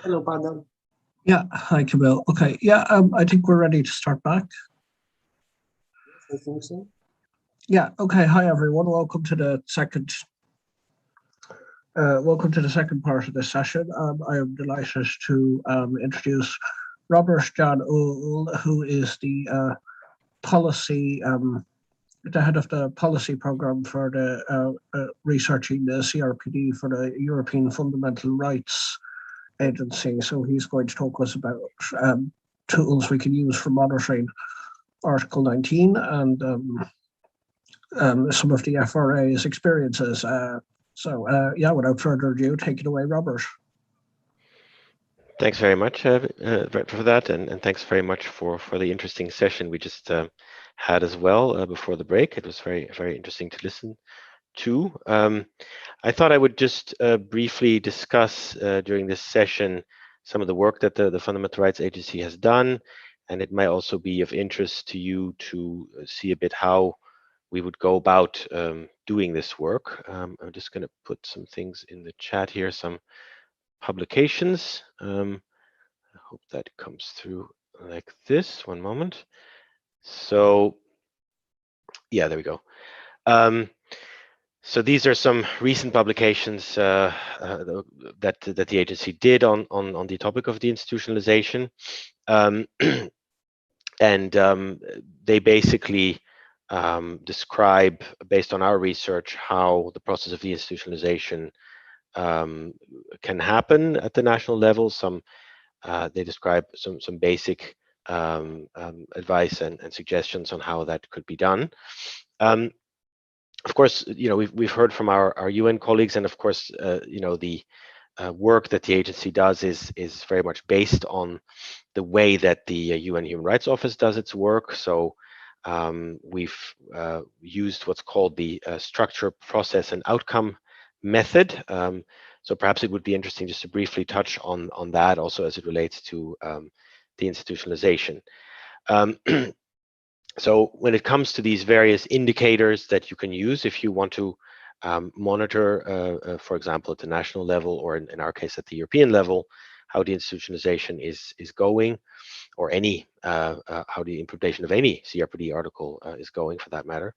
Hello, Padam. Yeah, hi, Camille. Okay, yeah, I think we're ready to start back. I think so. Yeah, okay, hi, everyone. Welcome to the second part of this session. I am delighted to introduce Robert John Owl, who is the head of the policy program for the researching the CRPD for the European Fundamental Rights Agency. So he's going to talk to us about tools we can use for monitoring Article 19 and some of the FRA's experiences. Yeah, without further ado, take it away, Robert. Thanks very much for that, and thanks very much for the interesting session we just had as well before the break. It was very, very interesting to listen to. I thought I would just briefly discuss during this session some of the work that the Fundamental Rights Agency has done, and it might also be of interest to you to see a bit how we would go about doing this work. I'm just going to put some things in the chat here, some publications. I hope that comes through like this. One moment. So yeah, there we go. So these are some recent publications that the agency did on the topic of deinstitutionalization, and they basically describe, based on our research, how the process of deinstitutionalization can happen at the national level. They describe some basic advice and suggestions on how that could be done. Of course, we've heard from our UN colleagues, and of course, the work that the agency does is very much based on the way that the UN Human Rights Office does its work. So we've used what's called the structure, process, and outcome method. So perhaps it would be interesting just to briefly touch on that also as it relates to deinstitutionalization. So when it comes to these various indicators that you can use if you want to monitor, for example, at the national level, or in our case at the European level, how deinstitutionalization is going, or any how the implementation of any CRPD article is going, for that matter.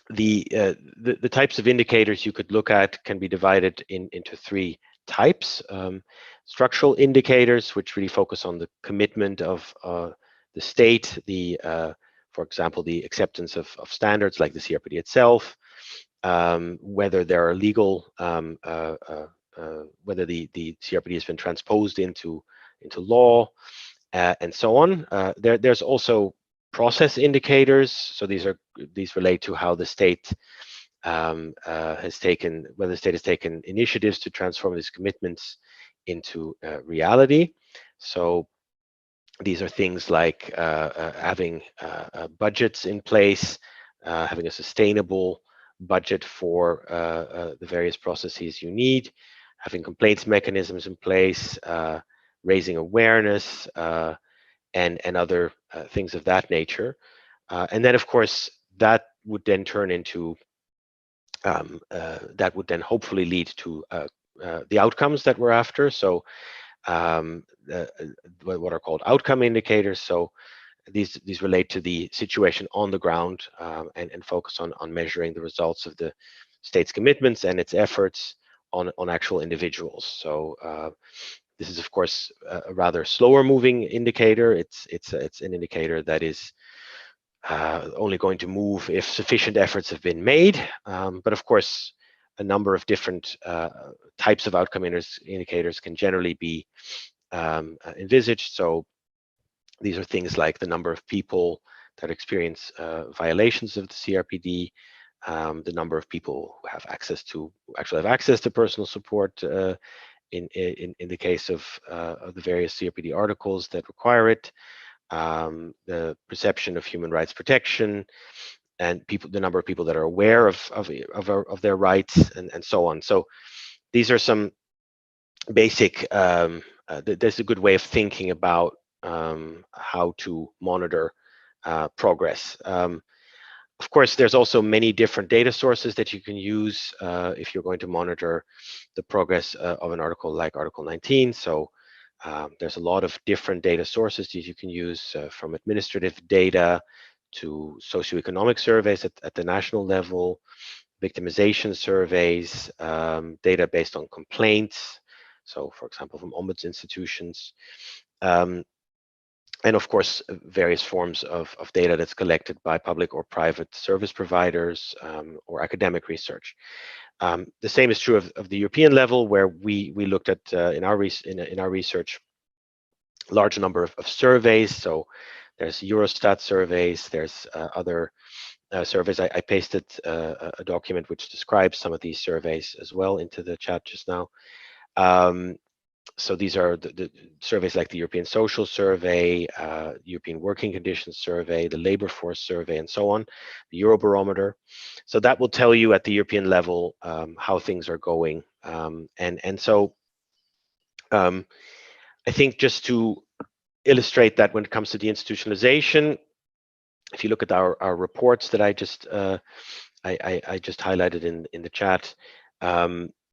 The types of indicators you could look at can be divided into three types. Structural indicators, which really focus on the commitment of the state, for example, the acceptance of standards like the CRPD itself, whether there are legal, whether the CRPD has been transposed into law, and so on. There's also process indicators. So these relate to how the state has taken, whether the state has taken initiatives to transform these commitments into reality. So these are things like having budgets in place, having a sustainable budget for the various processes you need, having complaints mechanisms in place, raising awareness, and other things of that nature. And then, of course, that would then turn into, that would then hopefully lead to the outcomes that we're after. So what are called outcome indicators. So these relate to the situation on the ground, and focus on measuring the results of the state's commitments and its efforts on actual individuals. So this is, of course, a rather slower moving indicator. It's an indicator that is only going to move if sufficient efforts have been made. But of course, a number of different types of outcome indicators can generally be envisaged. So these are things like the number of people that experience violations of the CRPD, the number of people who have access to personal support in the case of the various CRPD articles that require it, the perception of human rights protection, and the number of people that are aware of their rights, and so on. So these are some basic. There's a good way of thinking about how to monitor progress. Of Of course, there's also many different data sources that you can use if you're going to monitor the progress of an article like Article 19. So there's a lot of different data sources that you can use, from administrative data to socioeconomic surveys at the national level, victimization surveys, data based on complaints. So, for example, from ombuds institutions. And of course, various forms of data that's collected by public or private service providers or academic research. The same is true of the European level, where we looked at in our research a large number of surveys. So there's Eurostat surveys, there's other surveys. I pasted a document which describes some of these surveys as well into the chat just now. So these are the surveys like the European Social Survey, European Working Conditions Survey, the Labor Force Survey, and so on, the Eurobarometer. So that will tell you at the European level how things are going. And so I think just to illustrate that when it comes to the institutionalization, if you look at our reports that I just highlighted in the chat,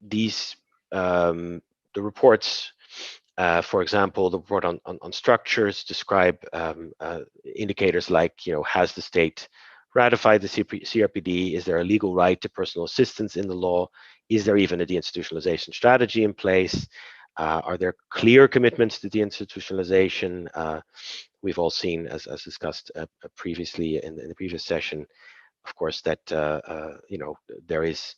these the reports, for example, the report on structures describe indicators like, has the state ratified the CRPD? Is there a legal right to personal assistance in the law? Is there even a deinstitutionalization strategy in place? Are there clear commitments to deinstitutionalization? We've all seen, as discussed previously in the previous session, of course, that there is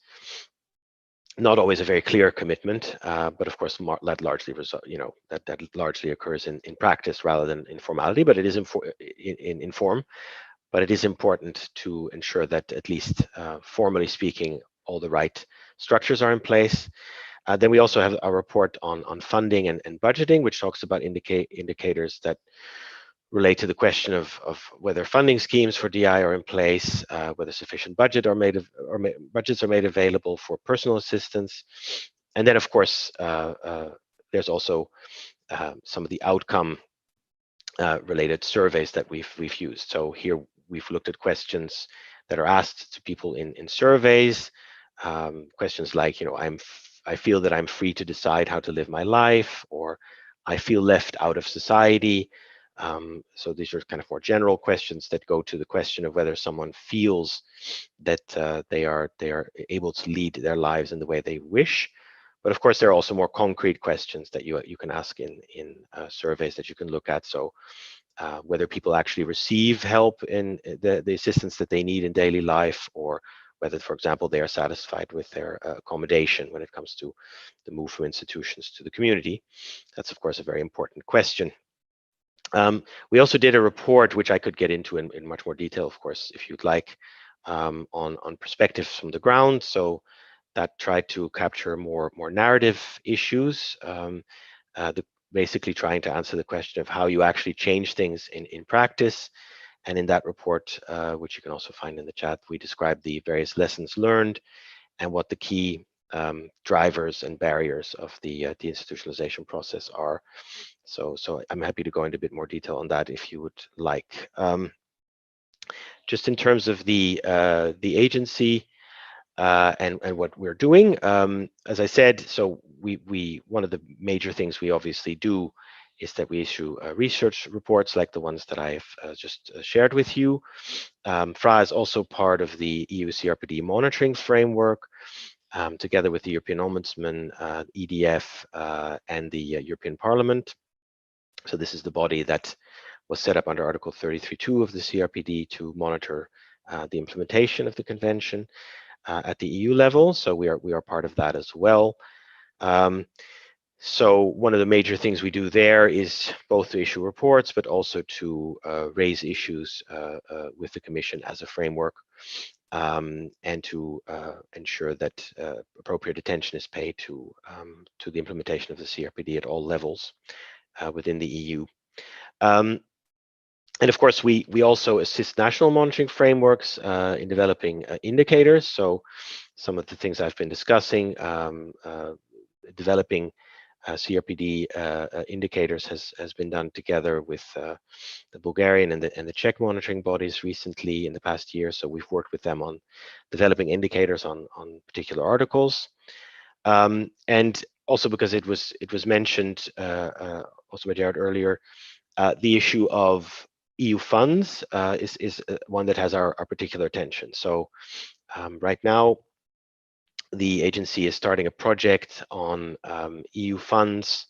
not always a very clear commitment, but of course that largely that largely occurs in practice rather than in formality. But it is in form. But it is important to ensure that at least formally speaking, all the right structures are in place. Then we also have a report on funding and budgeting, which talks about indicators that relate to the question of whether funding schemes for DI are in place, whether sufficient budgets are made available for personal assistance, and then of course there's also some of the outcome related surveys that we've used. So here we've looked at questions that are asked to people in surveys, questions like, I feel that I'm free to decide how to live my life, or I feel left out of society. So these are kind of more general questions that go to the question of whether someone feels that they are able to lead their lives in the way they wish. But of course, there are also more concrete questions that you can ask in surveys that you can look at. So whether people actually receive help in the assistance that they need in daily life, or whether, for example, they are satisfied with their accommodation when it comes to the move from institutions to the community. That's, of course, a very important question. We also did a report, which I could get into in much more detail, of course, if you'd like, on perspectives from the ground. So that tried to capture more narrative issues, basically trying to answer the question of how you actually change things in practice. And in that report, which you can also find in the chat, we describe the various lessons learned and what the key drivers and barriers of the deinstitutionalization process are. So I'm happy to go into a bit more detail on that if you would like. Just in terms of the agency and what we're doing, as I said, so we one of the major things we obviously do is that we issue research reports like the ones that I've just shared with you. FRA is also part of the EU CRPD monitoring framework, together with the European Ombudsman, EDF, and the European Parliament. So this is the body that was set up under Article 33.2 of the CRPD to monitor the implementation of the convention at the EU level. So we are part of that as well. So one of the major things we do there is both to issue reports, but also to raise issues with the Commission as a framework, and to ensure that appropriate attention is paid to the implementation of the CRPD at all levels within the EU. And of course, we also assist national monitoring frameworks in developing indicators. So some of the things I've been discussing, developing CRPD indicators has been done together with the Bulgarian and the Czech monitoring bodies recently in the past year. So we've worked with them on developing indicators on particular articles, and also because it was mentioned also by Jared earlier, the issue of EU funds is one that has our particular attention. So right now, the agency is starting a project on EU funds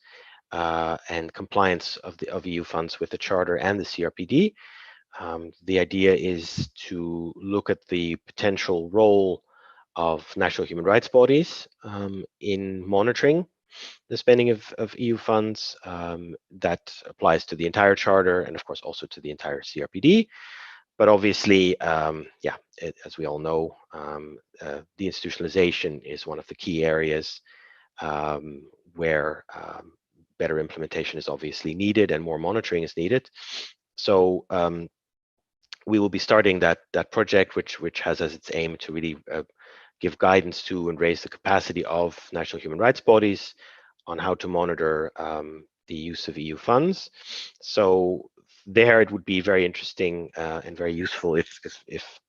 and compliance of EU funds with the Charter and the CRPD. The idea is to look at the potential role of national human rights bodies in monitoring the spending of EU funds. That applies to the entire Charter and, of course, also to the entire CRPD. But obviously, as we all know, the institutionalization is one of the key areas where better implementation is obviously needed and more monitoring is needed. So we will be starting that project, which has as its aim to really give guidance to and raise the capacity of national human rights bodies on how to monitor the use of EU funds. So there it would be very interesting and very useful if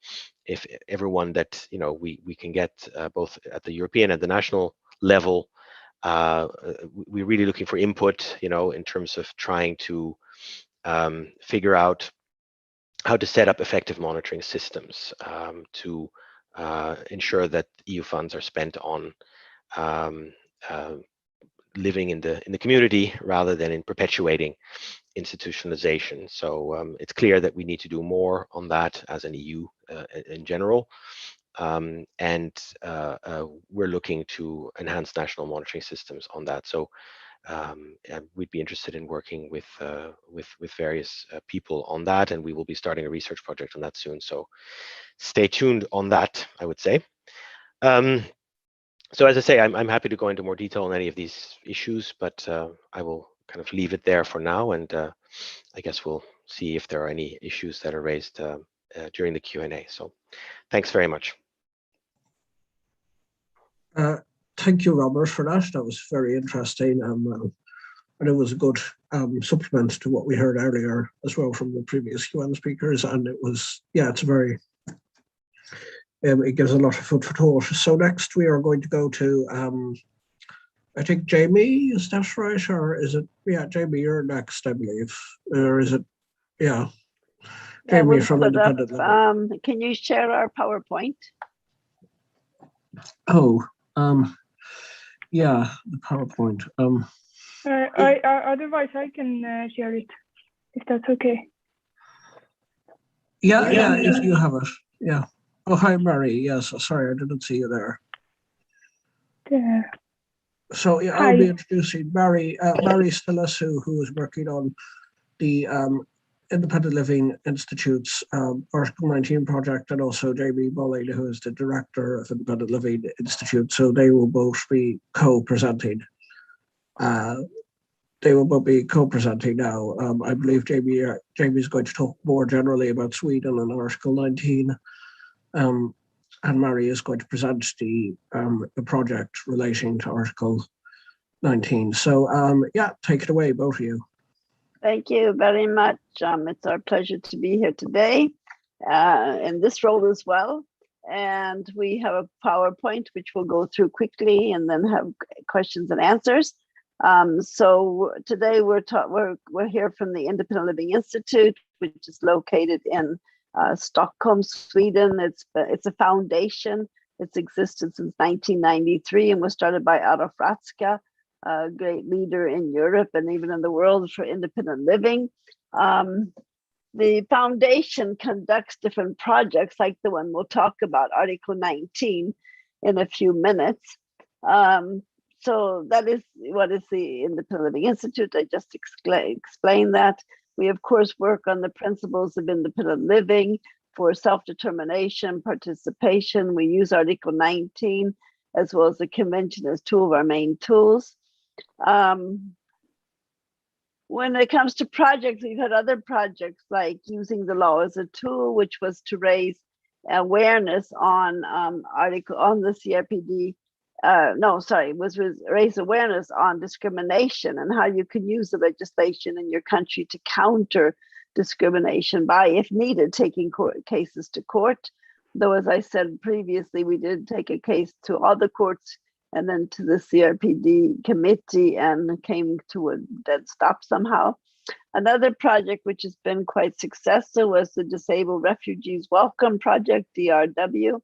everyone that we can get both at the European and the national level, we're really looking for input, in terms of trying to figure out how to set up effective monitoring systems to ensure that EU funds are spent on living in the community rather than in perpetuating institutionalization. So it's clear that we need to do more on that as an EU in general. And we're looking to enhance national monitoring systems on that. So we'd be interested in working with various people on that, and we will be starting a research project on that soon. So stay tuned on that, I would say. So as I say, I'm happy to go into more detail on any of these issues, but I will kind of leave it there for now, and I guess we'll see if there are any issues that are raised during the Q&A. So thanks very much. Thank you, Robert, for that. That was very interesting. And it was a good supplement to what we heard earlier as well from the previous UN speakers. And it was, it's very, it gives a lot of food for thought. So next we are going to go to, I think, Jamie, is that right? Or is it, Jamie, you're next, I believe. Or is it, Jamie from Independent Living. Can you share our PowerPoint? Oh, the PowerPoint. Otherwise, I can share it, if that's okay. Yeah, if you have it. Yeah. Oh, hi, Mary. Yes, sorry, I didn't see you there. So I'll be introducing Mary Stelasu, who is working on the Independent Living Institute's Article 19 project, and also Jamie Bulling, who is the director of Independent Living Institute. So they will both be co-presenting. They will both be co-presenting now. I believe Jamie is going to talk more generally about Sweden and Article 19. And Mary is going to present the project relating to Article 19. So take it away, both of you. Thank you very much. It's our pleasure to be here today in this role as well. And we have a PowerPoint, which we'll go through quickly and then have questions and answers. So today we're here from the Independent Living Institute, which is located in Stockholm, Sweden. It's a foundation. It's existed since 1993 and was started by Adolf Ratzka, a great leader in Europe and even in the world for independent living. The foundation conducts different projects like the one we'll talk about, Article 19, in a few minutes. So that is what is the Independent Living Institute. I just explained that. We, of course, work on the principles of independent living for self-determination, participation. We use Article 19 as well as the convention as two of our main tools. When it comes to projects, we've had other projects like using the law as a tool, which was to raise awareness on the CRPD was raise awareness on discrimination and how you can use the legislation in your country to counter discrimination by, if needed, taking cases to court. Though, as I said previously, we did take a case to all the courts and then to the CRPD committee and came to a dead stop somehow. Another project which has been quite successful was the Disabled Refugees Welcome Project, DRW,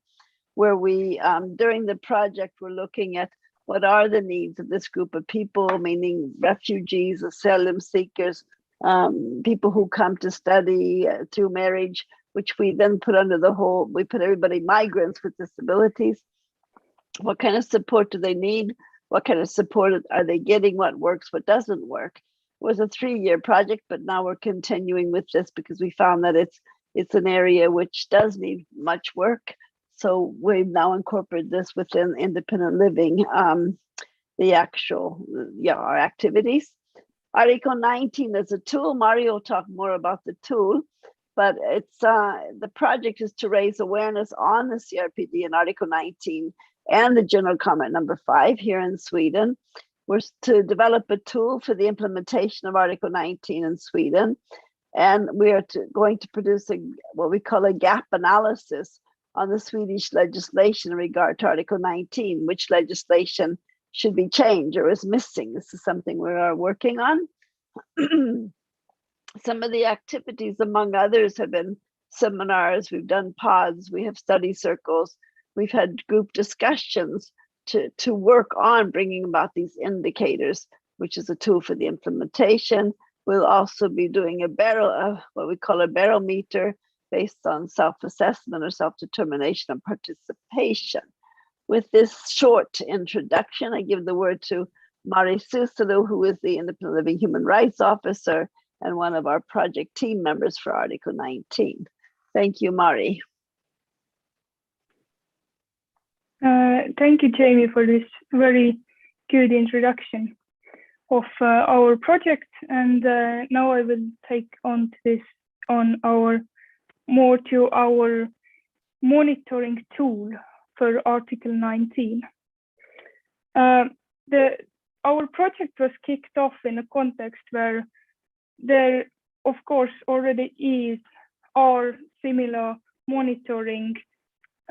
where we, during the project, we're looking at what are the needs of this group of people, meaning refugees, asylum seekers, people who come to study through marriage, which we then put under the whole, we put everybody, migrants with disabilities. What kind of support do they need? What kind of support are they getting? What works, what doesn't work? It was a 3-year project, but now we're continuing with this because we found that it's an area which does need much work. So we've now incorporated this within independent living, the actual, our activities. Article 19 is a tool. Mario will talk more about the tool, but it's the project is to raise awareness on the CRPD in Article 19 and the general comment number 5 here in Sweden. We're to develop a tool for the implementation of Article 19 in Sweden. And we are going to produce what we call a gap analysis on the Swedish legislation in regard to Article 19, which legislation should be changed or is missing. This is something we are working on. Some of the activities, among others, have been seminars, we've done pods, we have study circles, we've had group discussions to work on bringing about these indicators, which is a tool for the implementation. We'll also be doing what we call a barometer based on self-assessment or self-determination and participation. With this short introduction, I give the word to Mari Suselu, who is the Independent Living Human Rights Officer and one of our project team members for Article 19. Thank you, Mari. Thank you, Jamie, for this very good introduction of our project. And now I will take on this our monitoring tool for Article 19. Our project was kicked off in a context where there, of course, already are similar monitoring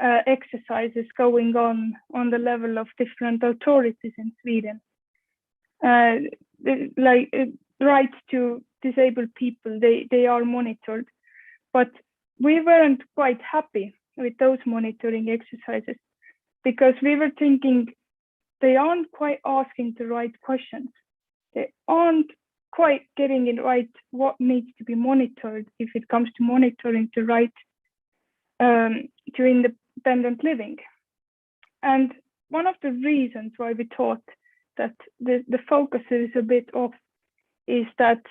exercises going on the level of different authorities in Sweden. Like rights to disabled people, they are monitored, but we weren't quite happy with those monitoring exercises because we were thinking they aren't quite asking the right questions. They aren't quite getting it right what needs to be monitored if it comes to monitoring the right to independent living. And one of the reasons why we thought that the focus is a bit off is that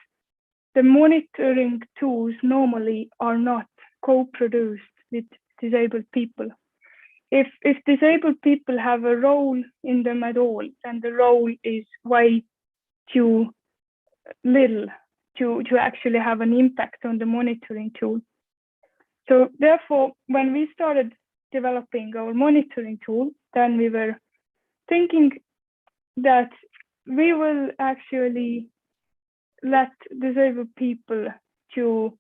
the monitoring tools normally are not co-produced with disabled people. If disabled people have a role in them at all, then the role is way too little to actually have an impact on the monitoring tool. So therefore, when we started developing our monitoring tool, then we were thinking that we will actually let disabled people to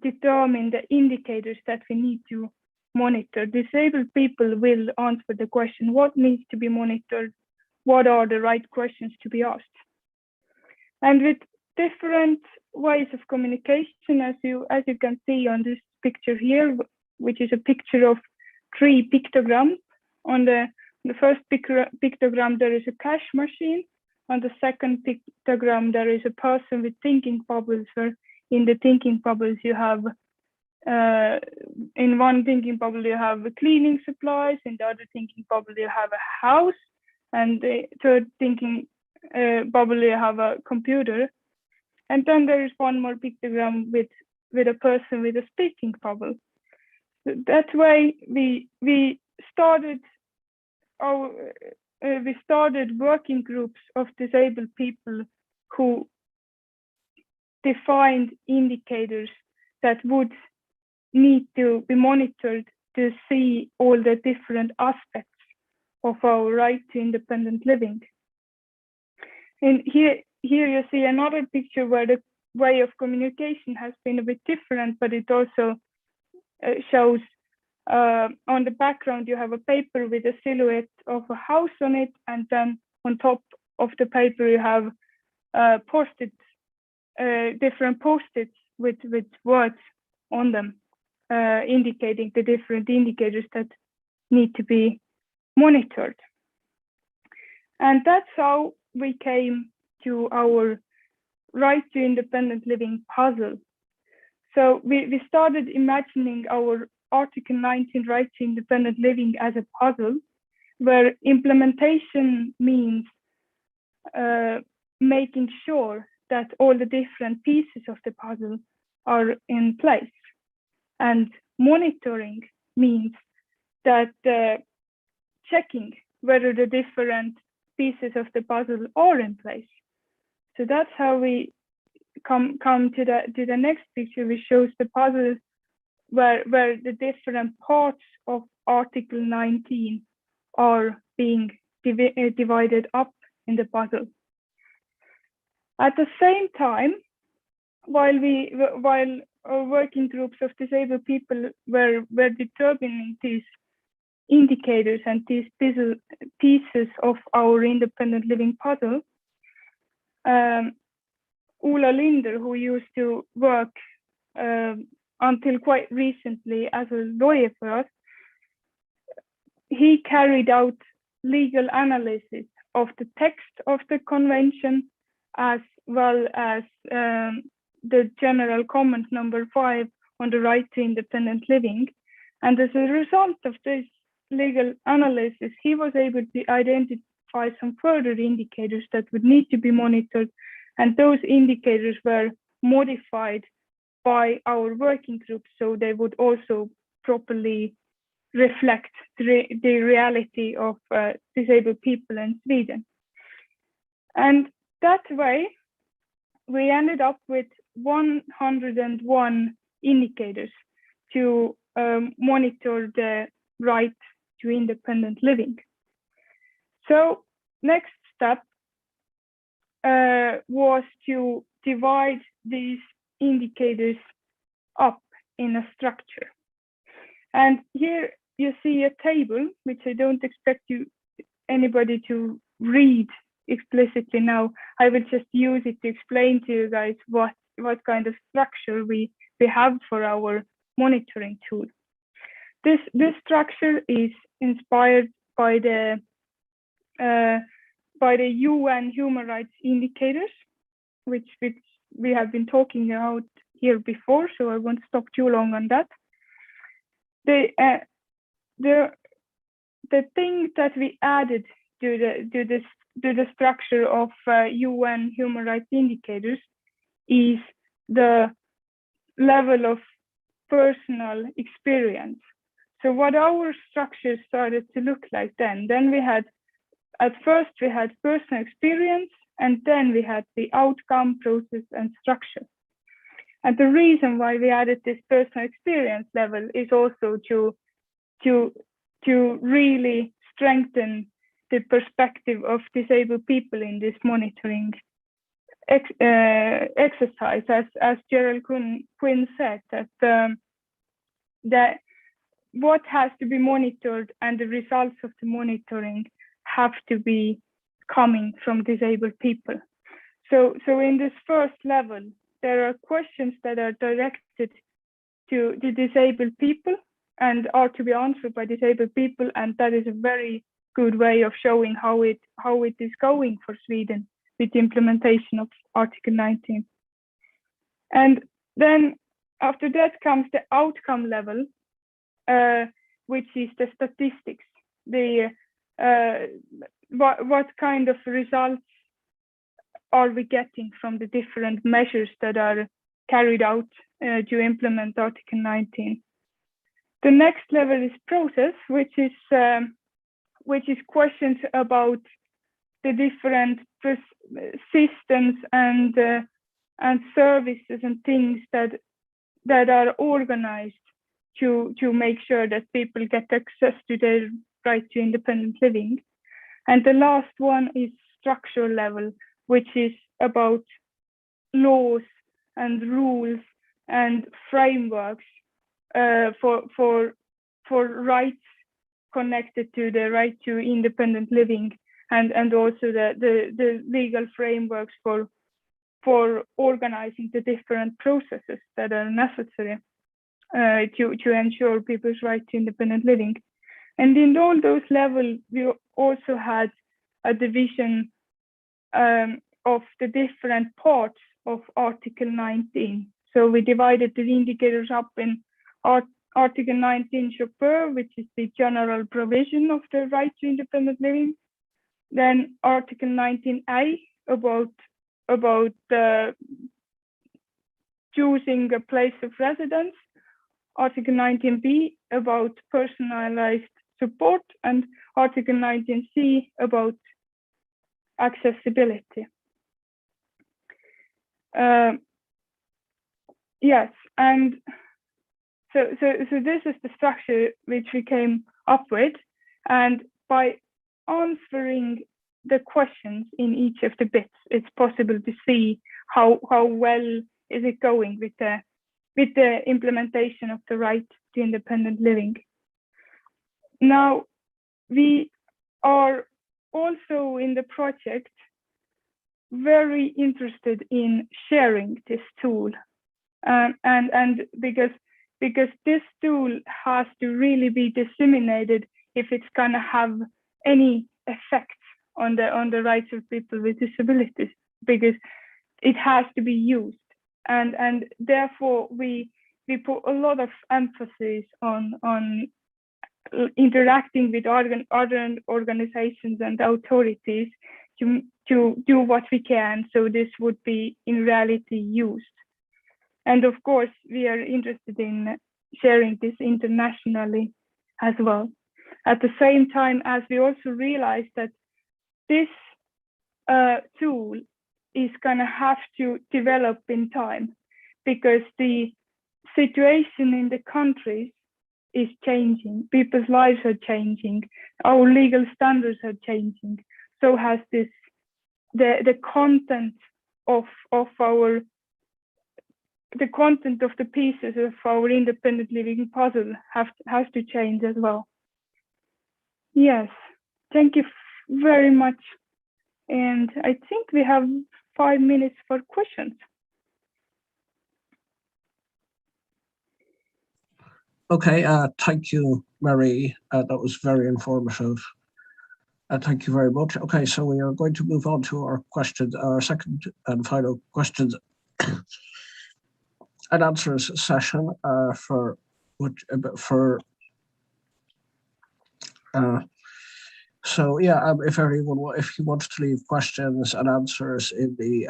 determine the indicators that we need to monitor. Disabled people will answer the question, what needs to be monitored? What are the right questions to be asked? And with different ways of communication, as you can see on this picture here, which is a picture of 3 pictograms. On the first pictogram, there is a cash machine. On the second pictogram, there is a person with thinking bubbles, where in the thinking bubbles you have, in one thinking bubble you have cleaning supplies, in the other thinking bubble you have a house, and the third thinking bubble you have a computer. And then there is one more pictogram with a person with a speaking bubble. So that way we started working groups of disabled people who defined indicators that would need to be monitored to see all the different aspects of our right to independent living. And here you see another picture where the way of communication has been a bit different, but it also shows on the background you have a paper with a silhouette of a house on it, and then on top of the paper you have different post-its with words on them, indicating the different indicators that need to be monitored. And that's how we came to our right to independent living puzzle. So we started imagining our Article 19 right to independent living as a puzzle, where implementation means making sure that all the different pieces of the puzzle are in place. And monitoring means that checking whether the different pieces of the puzzle are in place. So that's how we come to the next picture, which shows the puzzle where the different parts of Article 19 are being divided up in the puzzle. At the same time, while our working groups of disabled people were determining these indicators and these pieces of our independent living puzzle, Ola Linder, who used to work until quite recently as a lawyer for us, he carried out legal analysis of the text of the convention, as well as the general comment number 5 on the right to independent living. And as a result of this legal analysis, he was able to identify some further indicators that would need to be monitored, and those indicators were modified by our working group so they would also properly reflect the reality of disabled people in Sweden. And that way, we ended up with 101 indicators to monitor the right to independent living. So next step was to divide these indicators up in a structure. And here you see a table, which I don't expect anybody to read explicitly now. I will just use it to explain to you guys what kind of structure we have for our monitoring tool. This structure is inspired by the UN human rights indicators, which we have been talking about here before, so I won't stop too long on that. The thing that we added to the structure of UN human rights indicators is the level of personal experience. So what our structure started to look like then we had, at first we had personal experience, and then we had the outcome, process, and structure. And the reason why we added this personal experience level is also to really strengthen the perspective of disabled people in this monitoring exercise, as Gerald Quinn said, that what has to be monitored and the results of the monitoring have to be coming from disabled people. So in this first level, there are questions that are directed to the disabled people and are to be answered by disabled people, and that is a very good way of showing how it is going for Sweden with the implementation of Article 19. And then after that comes the outcome level, which is the statistics, what kind of results are we getting from the different measures that are carried out to implement Article 19. The next level is process, which is questions about the different systems and services and things that are organized to make sure that people get access to their right to independent living. And the last one is structural level, which is about laws and rules and frameworks for rights connected to the right to independent living, and also the legal frameworks for organizing the different processes that are necessary to ensure people's right to independent living. And in all those levels, we also had a division of the different parts of Article 19. So we divided the indicators up in Article 19 Chapter, which is the general provision of the right to independent living. Then Article 19A about choosing a place of residence. Article 19B about personalized support, and Article 19C about accessibility. Yes, and so this is the structure which we came up with, and by answering the questions in each of the bits, it's possible to see how well is it going with the implementation of the right to independent living. Now, we are also in the project very interested in sharing this tool, and because this tool has to really be disseminated if it's gonna have any effect on the rights of people with disabilities, because it has to be used, and therefore we put a lot of emphasis on interacting with other organizations and authorities to do what we can so this would be in reality used. And of course, we are interested in sharing this internationally as well. At the same time, as we also realize that this tool is gonna have to develop in time, because the situation in the countries is changing, people's lives are changing, our legal standards are changing, so has this the content of the pieces of our independent living puzzle has to change as well. Yes, thank you very much. And I think we have 5 minutes for questions. Okay, thank you, Mary. That was very informative. Thank you very much. Okay, so we are going to move on to our second and final questions and answers session so yeah, if you want to leave questions and answers in the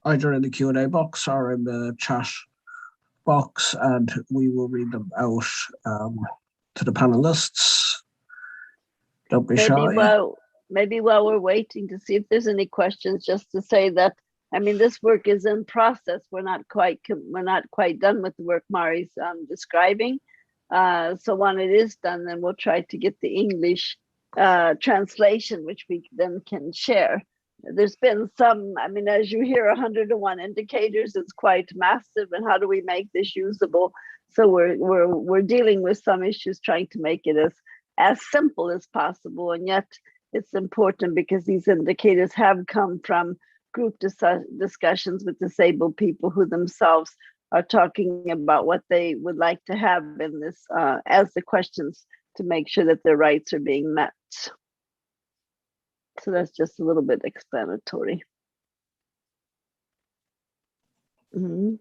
either in the Q&A box or in the chat box, and we will read them out to the panelists. Don't be shy. Maybe while we're waiting to see if there's any questions, just to say that, I mean, this work is in process. We're not quite done with the work Mari's describing. So when it is done, then we'll try to get the English translation, which we then can share. There's been some, I mean, as you hear, 101 indicators, it's quite massive, and how do we make this usable? So we're dealing with some issues, trying to make it as simple as possible, and yet it's important because these indicators have come from group discussions with disabled people who themselves are talking about what they would like to have in this as the questions to make sure that their rights are being met. So that's just a little bit explanatory. Mm-hmm.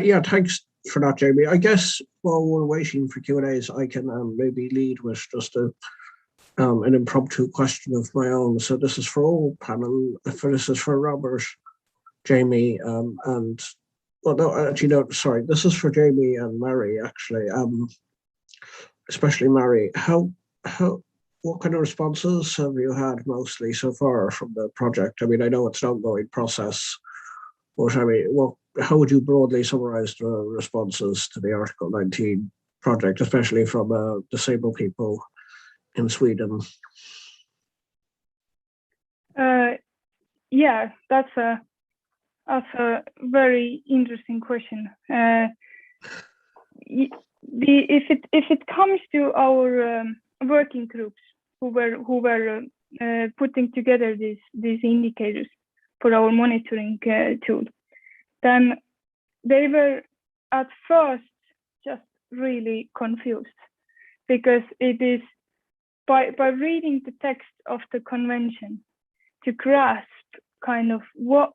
Yeah, thanks for that, Jamie. I guess while we're waiting for Q&As, I can maybe lead with just an impromptu question of my own. So this is for all panel. This is for Robert, Jamie, and well, no, actually, no. Sorry, this is for Jamie and Mary. Actually, especially Mary. What kind of responses have you had mostly so far from the project? I mean, I know it's an ongoing process, but I mean, how would you broadly summarize the responses to the Article 19 project, especially from disabled people in Sweden? Yeah, that's a very interesting question. If it comes to our working groups who were putting together these indicators for our monitoring tool, then they were at first just really confused, because it is by reading the text of the convention to grasp kind of what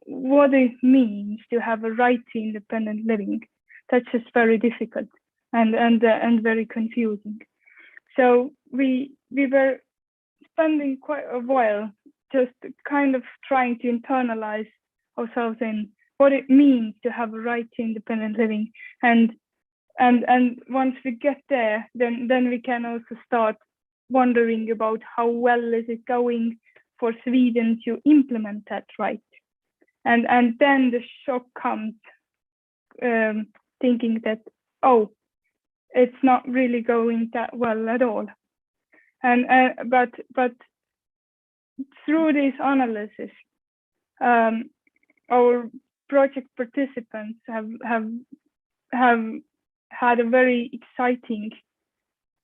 it means to have a right to independent living. That's just very difficult and very confusing. So we were spending quite a while just kind of trying to internalize ourselves in what it means to have a right to independent living, and once we get there, then we can also start wondering about how well is it going for Sweden to implement that right, and then the shock comes, thinking that, oh, it's not really going that well at all, and but through this analysis, our project participants have had a very exciting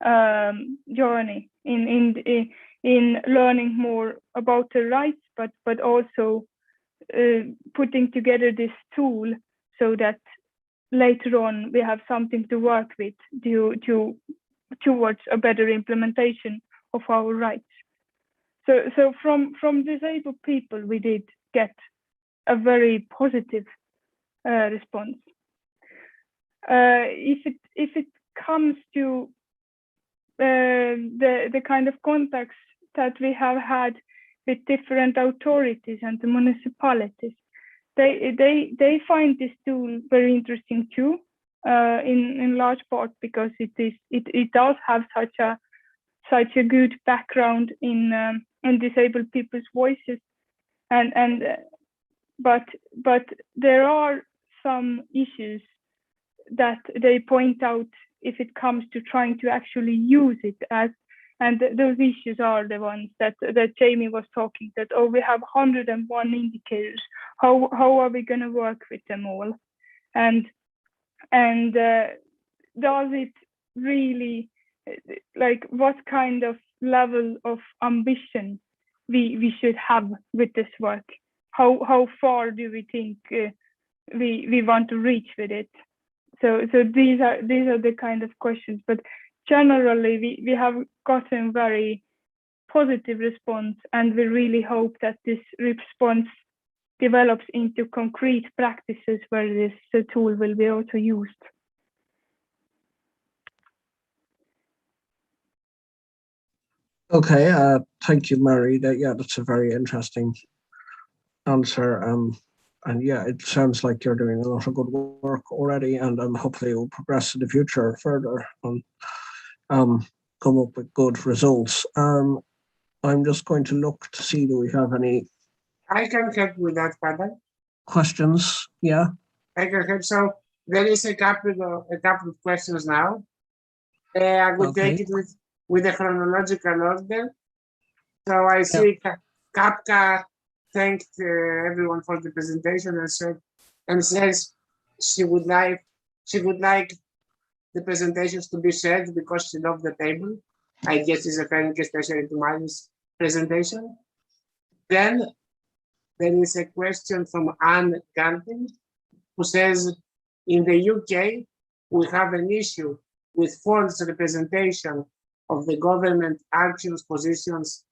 journey in learning more about the rights, but also putting together this tool so that later on we have something to work with towards a better implementation of our rights. So from disabled people, we did get a very positive response. If it comes to the kind of contacts that we have had with different authorities and the municipalities, they find this tool very interesting too, in large part because it does have such a good background in disabled people's voices, but there are some issues that they point out if it comes to trying to actually use it as, and those issues are the ones that Jamie was talking, that, oh, we have 101 indicators, how are we going to work with them all, and does it really, like, what kind of level of ambition we should have with this work? How far do we think we want to reach with it? So these are the kind of questions. But generally, we have gotten very positive response, and we really hope that this response develops into concrete practices where this tool will be also used. Okay, thank you, Mary. That's a very interesting answer. And yeah, it sounds like you're doing a lot of good work already, and hopefully you'll progress in the future further and come up with good results. I'm just going to look to see, do we have any I can help with that, Father. questions? Yeah. I can help. So there is a couple of questions now. I will take it with the chronological order. So I see Kapka thanked everyone for the presentation and says she would like the presentations to be shared because she loved the table. I guess it's referring especially to Mari's presentation. Then there is a question from Anne Gantin, who says, in the UK, we have an issue with false representation of the government actions, positions.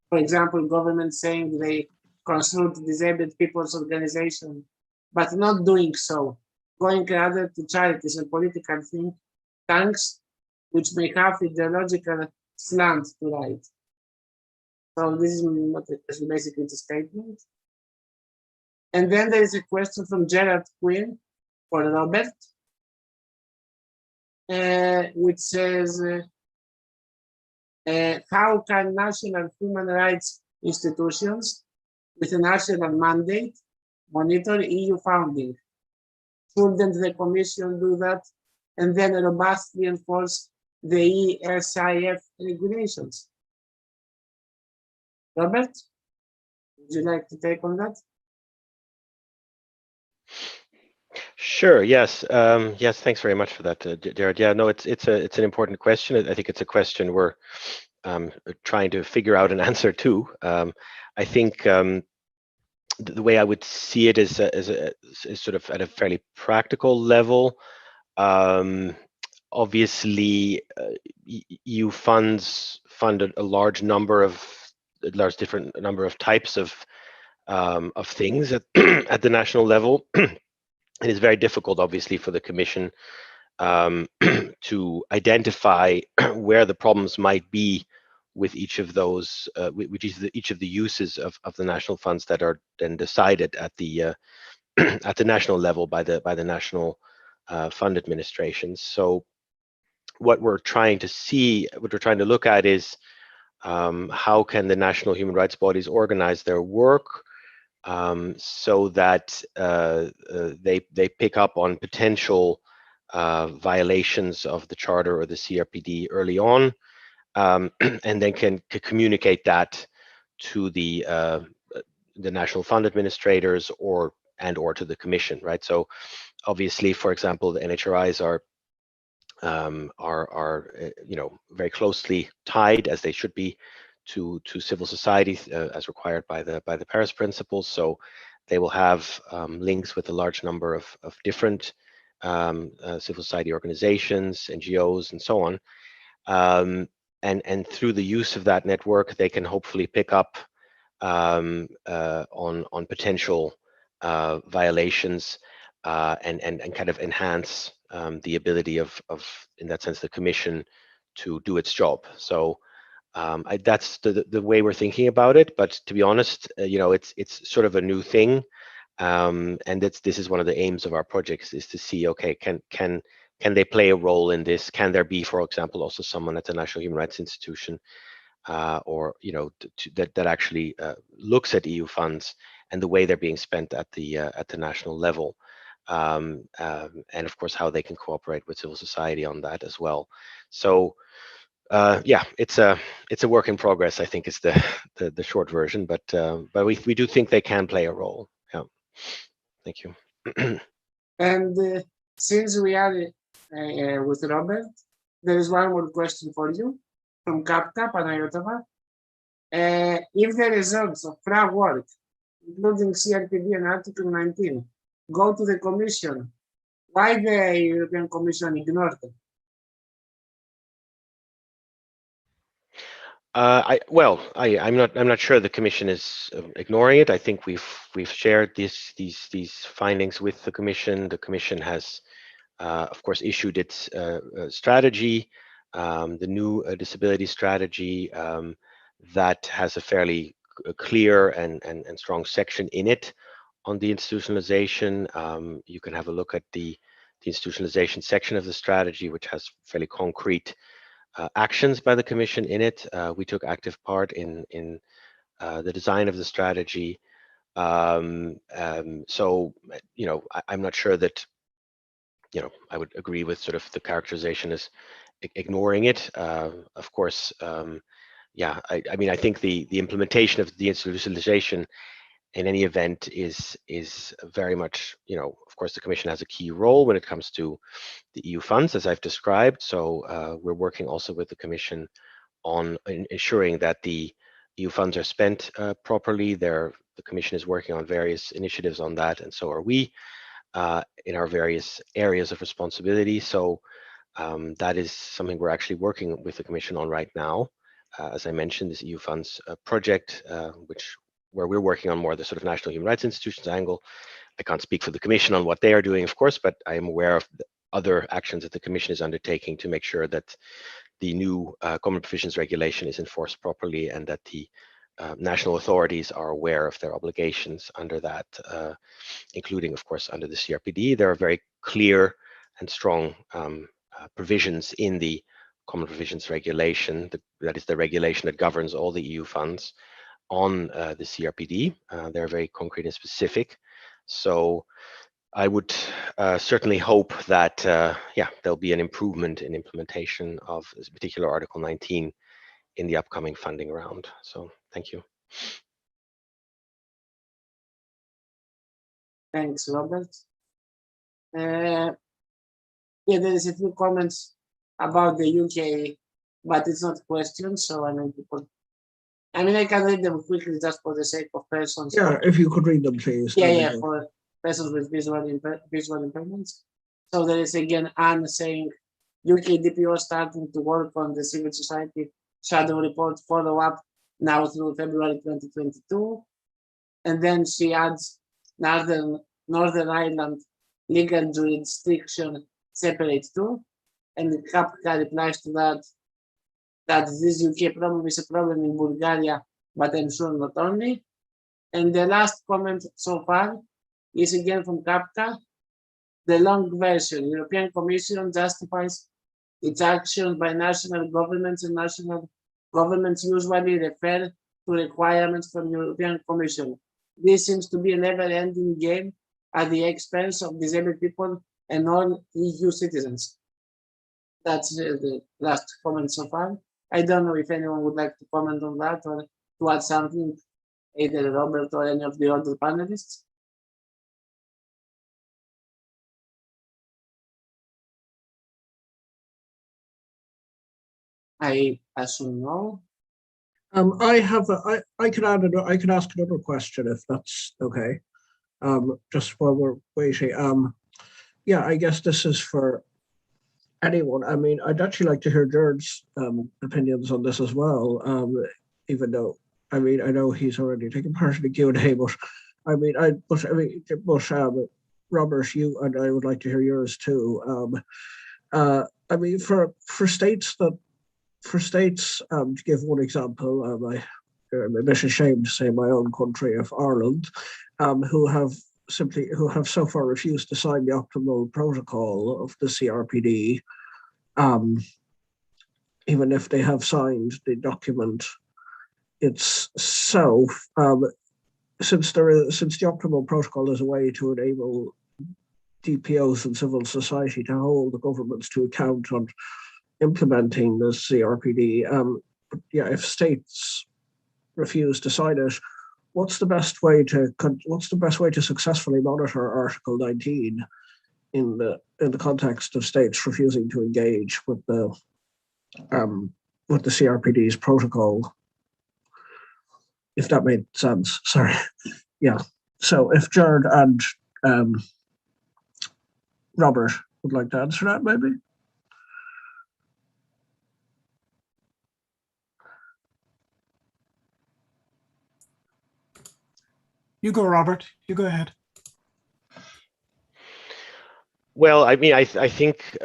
For example, government saying they consult disabled people's organization, but not doing so, going rather to charities and political think tanks, which may have ideological slant to write. So this is not basically the statement. And then there is a question from Gerard Quinn for Robert, which says, how can national human rights institutions with a national mandate monitor EU funding? Shouldn't the Commission do that and then robustly enforce the ESIF regulations. Robert, would you like to take on that? Sure. Yes. Yes. Thanks very much for that, Jared. Yeah. No, it's an important question. I think it's a question we're trying to figure out an answer to. I think the way I would see it is sort of at a fairly practical level. Obviously, EU funds funded a large different number of types of things at at the national level. It is very difficult, obviously, for the Commission to identify where the problems might be with each of those, each of the uses of the national funds that are then decided at the at the national level by the national fund administrations. So, what we're trying to look at is how can the national human rights bodies organize their work so that they pick up on potential violations of the Charter or the CRPD early on, and then can communicate that to the national fund administrators or to the Commission, right? So obviously, for example, the NHRIs are very closely tied, as they should be, to civil society as required by the Paris Principles. So they will have links with a large number of different civil society organizations, NGOs, and so on. And through the use of that network, they can hopefully pick up on potential violations and kind of enhance the ability of, in that sense, the Commission to do its job. So that's the way we're thinking about it. But to be honest, it's sort of a new thing, and this is one of the aims of our projects, is to see, okay, can they play a role in this? Can there be, for example, also someone at the National Human Rights Institution, or that actually looks at EU funds and the way they're being spent at the national level, and of course how they can cooperate with civil society on that as well. So yeah, it's a work in progress, I think, is the short version, but we do think they can play a role. Yeah, thank you. And since we are with Robert, there is one more question for you from Kapka Panayotova. If the results of FRA work, including CRPD and Article 19, go to the Commission, why the European Commission ignored them? I'm not sure the Commission is ignoring it. I think we've shared these findings with the Commission. The Commission has, of course, issued its strategy, the new disability strategy, that has a fairly clear and strong section in it on the institutionalization. You can have a look at the institutionalization section of the strategy, which has fairly concrete actions by the Commission in it. We took active part in the design of the strategy. So, I'm not sure that, I would agree with sort of the characterization as ignoring it. Of course, yeah, I mean, I think the implementation of the institutionalization in any event is very much, of course, the Commission has a key role when it comes to the EU funds, as I've described. So we're working also with the Commission on ensuring that the EU funds are spent properly. The Commission is working on various initiatives on that, and so are we in our various areas of responsibility. So that is something we're actually working with the Commission on right now. As I mentioned, this EU funds project, where we're working on more the sort of national human rights institutions angle. I can't speak for the Commission on what they are doing, of course, but I am aware of the other actions that the Commission is undertaking to make sure that the new Common Provisions Regulation is enforced properly, and that the national authorities are aware of their obligations under that, including, of course, under the CRPD. There are very clear and strong provisions in the Common Provisions Regulation, that is the regulation that governs all the EU funds, on the CRPD. They're very concrete and specific. So I would certainly hope that yeah, there'll be an improvement in implementation of this particular Article 19 in the upcoming funding round. So thank you. Thanks, Robert. Yeah, there is a few comments about the UK, but it's not questions, so I mean, I can read them quickly just for the sake of persons. Yeah, if you could read them, please. Yeah, for persons with visual impairments. So there is again Anne saying, UK DPO starting to work on the civil society shadow report follow-up now through February 2022. And then she adds Northern Ireland legal jurisdiction separate too. And Kapka replies to that this UK problem is a problem in Bulgaria, but I'm sure not only. And the last comment so far is again from Kapka. The long version, European Commission justifies its actions by national governments, and national governments usually refer to requirements from European Commission. This seems to be a never-ending game at the expense of disabled people and all EU citizens. That's the last comment so far. I don't know if anyone would like to comment on that or to add something, either Robert or any of the other panelists. I assume no. I could ask another question if that's okay. Just while we're waiting. Yeah, I guess this is for anyone. I mean, I'd actually like to hear Jared's opinions on this as well. Even though, I mean, I know he's already taken part in the Q&A, but Robert, you and I would like to hear yours too. I mean, for states, to give one example, I'm a bit ashamed to say my own country of Ireland, who have so far refused to sign the optimal protocol of the CRPD, even if they have signed the document itself. Since the optimal protocol is a way to enable DPOs and civil society to hold the governments to account on implementing the CRPD, but yeah, if states refuse to sign it, what's the best way to successfully monitor Article 19 in the context of states refusing to engage with the CRPD's protocol? If that made sense, sorry. Yeah. So if Jared and Robert would like to answer that, maybe. You go, Robert. You go ahead. Well, I mean, I think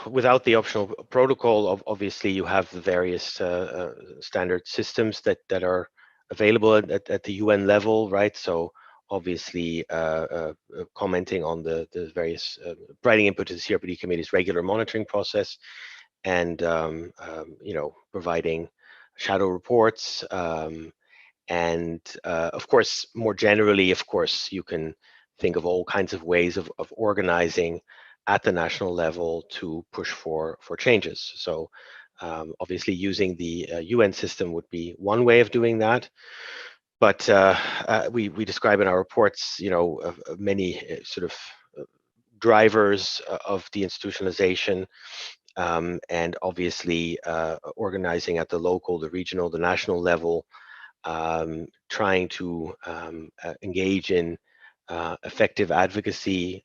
without the optional protocol, obviously you have the various standard systems that are available at the UN level, right? So obviously commenting on the various providing input to the CRPD committee's regular monitoring process, and providing shadow reports, and of course, more generally, of course, you can think of all kinds of ways of organizing at the national level to push for changes. So obviously using the UN system would be one way of doing that. But we describe in our reports, many sort of drivers of deinstitutionalization, and obviously organizing at the local, the regional, the national level, trying to engage in effective advocacy.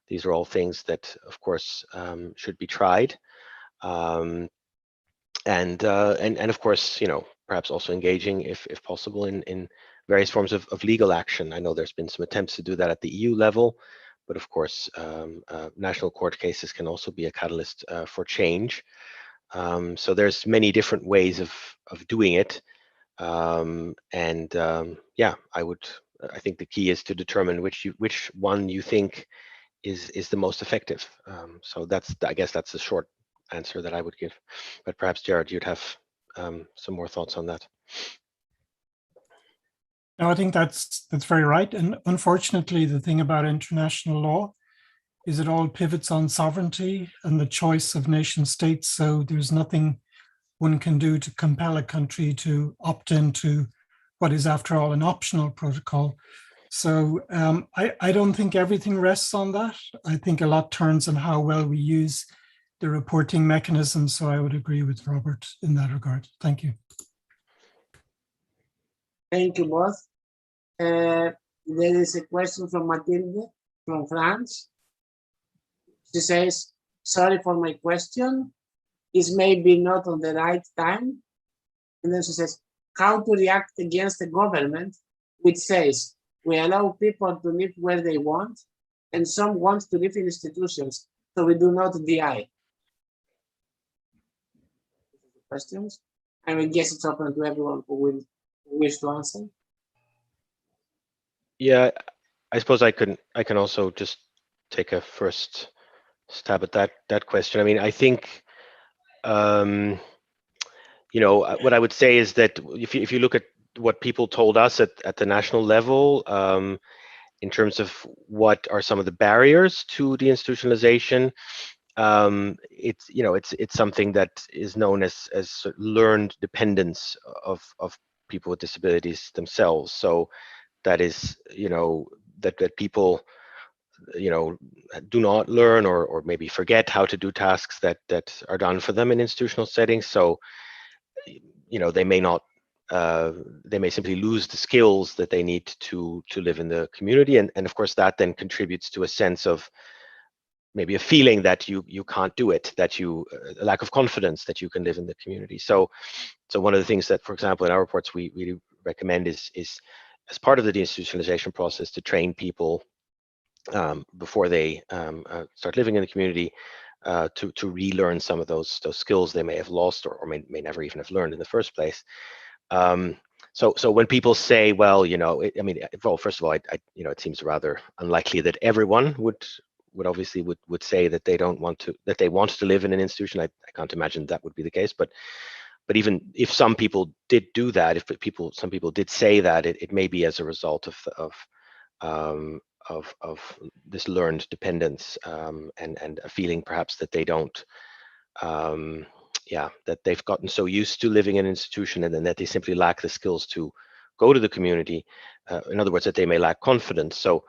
These are all things that, of course, should be tried, and of course, perhaps also engaging, if possible, in various forms of legal action. I know there's been some attempts to do that at the EU level, but of course, national court cases can also be a catalyst for change. So there's many different ways of doing it, yeah, I think the key is to determine which one you think is the most effective. So I guess that's the short answer that I would give. But perhaps Jared, you'd have some more thoughts on that. No, I think that's very right. And unfortunately, the thing about international law is it all pivots on sovereignty and the choice of nation states. So there's nothing one can do to compel a country to opt into what is, after all, an optional protocol. So I don't think everything rests on that. I think a lot turns on how well we use the reporting mechanism. So I would agree with Robert in that regard. Thank you. Thank you both. There is a question from Mathilde from France. She says, sorry for my question. It's maybe not on the right time. And then she says, how to react against the government, which says, we allow people to live where they want, and some want to live in institutions, so we do not DI. Questions? I will guess it's open to everyone who will wish to answer. Yeah, I suppose I can also just take a first stab at that question. I mean, I think you know, what I would say is that if you look at what people told us at the national level, in terms of what are some of the barriers to deinstitutionalization, it's something that is known as learned dependence of people with disabilities themselves. So that is, that people, do not learn or maybe forget how to do tasks that are done for them in institutional settings. So, they may not, they may simply lose the skills that they need to live in the community. And of course, that then contributes to a sense of maybe a feeling that you can't do it, that a lack of confidence that you can live in the community. So one of the things that, for example, in our reports, we recommend is as part of the deinstitutionalization process to train people before they start living in the community to relearn some of those skills they may have lost or may never even have learned in the first place. So when people say, well, first of all, it seems rather unlikely that everyone would say that they want to live in an institution. I can't imagine that would be the case, but even if some people did do that, some people did say that, it may be as a result of this learned dependence and a feeling perhaps that they don't, that they've gotten so used to living in an institution and then that they simply lack the skills to go to the community. In other words, that they may lack confidence. So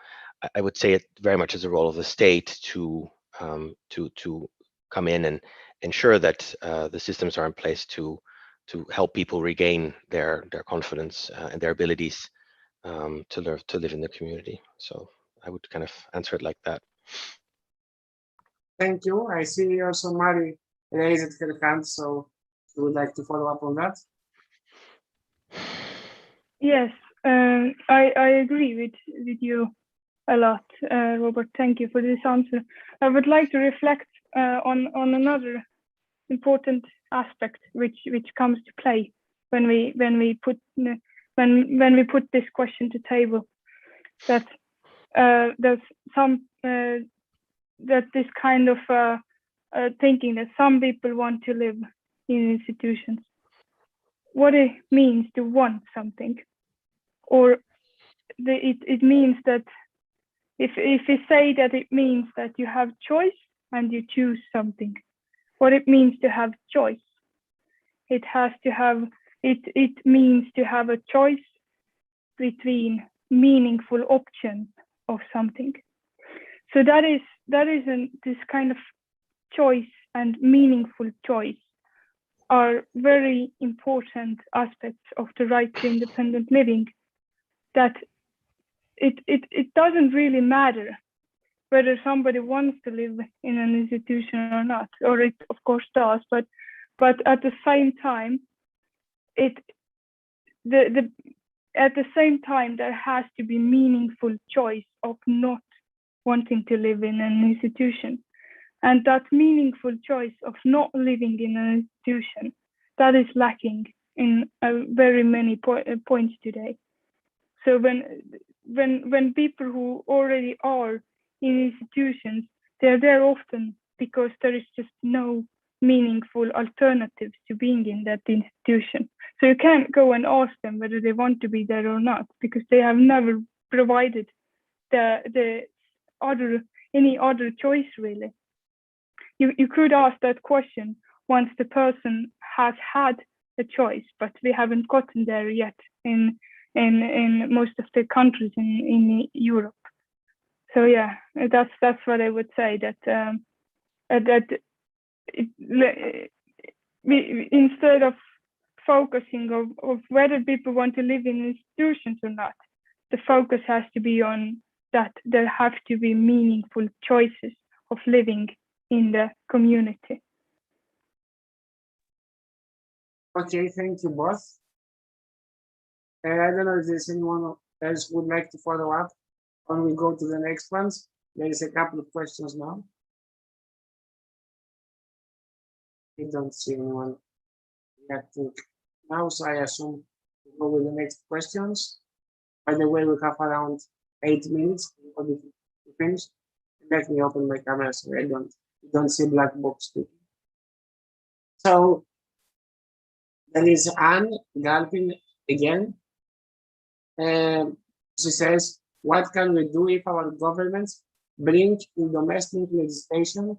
I would say it very much is a role of the state to come in and ensure that the systems are in place to help people regain their confidence and their abilities to live in the community. So I would kind of answer it like that. Thank you. I see also Mari raised her hand, so you would like to follow up on that? Yes, I agree with you a lot, Robert. Thank you for this answer. I would like to reflect on another important aspect which comes to play when we put this question to table. That there's some that this kind of thinking that some people want to live in institutions. What it means to want something, or it means that if we say that it means that you have choice and you choose something, what it means to have choice, it means to have a choice between meaningful options of something. So that is this kind of choice and meaningful choice are very important aspects of the right to independent living, that it doesn't really matter whether somebody wants to live in an institution or not, or it of course does, but at the same time, at the same time there has to be meaningful choice of not wanting to live in an institution. And that meaningful choice of not living in an institution, that is lacking in very many points today. So when people who already are in institutions, they're there often because there is just no meaningful alternatives to being in that institution. So you can't go and ask them whether they want to be there or not, because they have never provided any other choice really. You could ask that question once the person has had a choice, but we haven't gotten there yet in most of the countries in Europe. So yeah, that's what I would say, that we, instead of focusing of whether people want to live in institutions or not, the focus has to be on that there have to be meaningful choices of living in the community. Okay, thank you both. I don't know if there's anyone else would like to follow up, or we go to the next ones. There is a couple of questions now. I don't see anyone yet now, so I assume we go with the next questions. By the way, we have around 8 minutes to finish. Let me open my camera so I don't see black box too. So there is Anne Galpin again. She says, what can we do if our governments bring in domestic legislation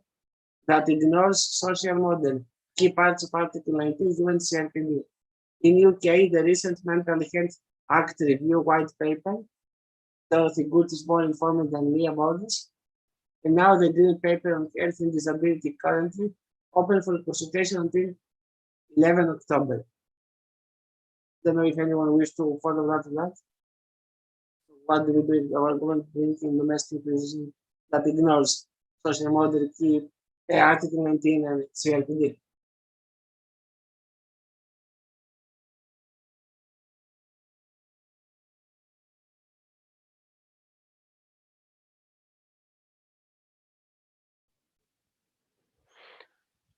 that ignores social model, key parts of Article 19 UN CRPD? In UK, the recent Mental Health Act review white paper, Dorothy Good is more informed than me about this. And now the green paper on health and disability, currently open for consultation until 11 October. Don't know if anyone wishes to follow that. What do we do if our government brings in domestic legislation that ignores social model, key Article 19 and CRPD?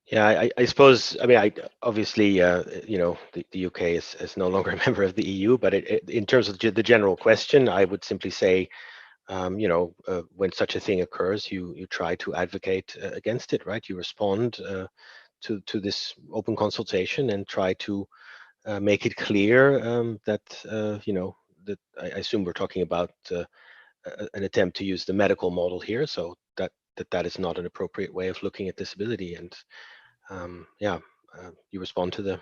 Yeah, I suppose, I mean, obviously, you know, the UK is no longer a member of the EU, but in terms of the general question, I would simply say, you know, when such a thing occurs, you try to advocate against it, right? You respond to this open consultation and try to make it clear that, you know, that I assume we're talking about an attempt to use the medical model here, so that is not an appropriate way of looking at disability. And yeah, you respond to the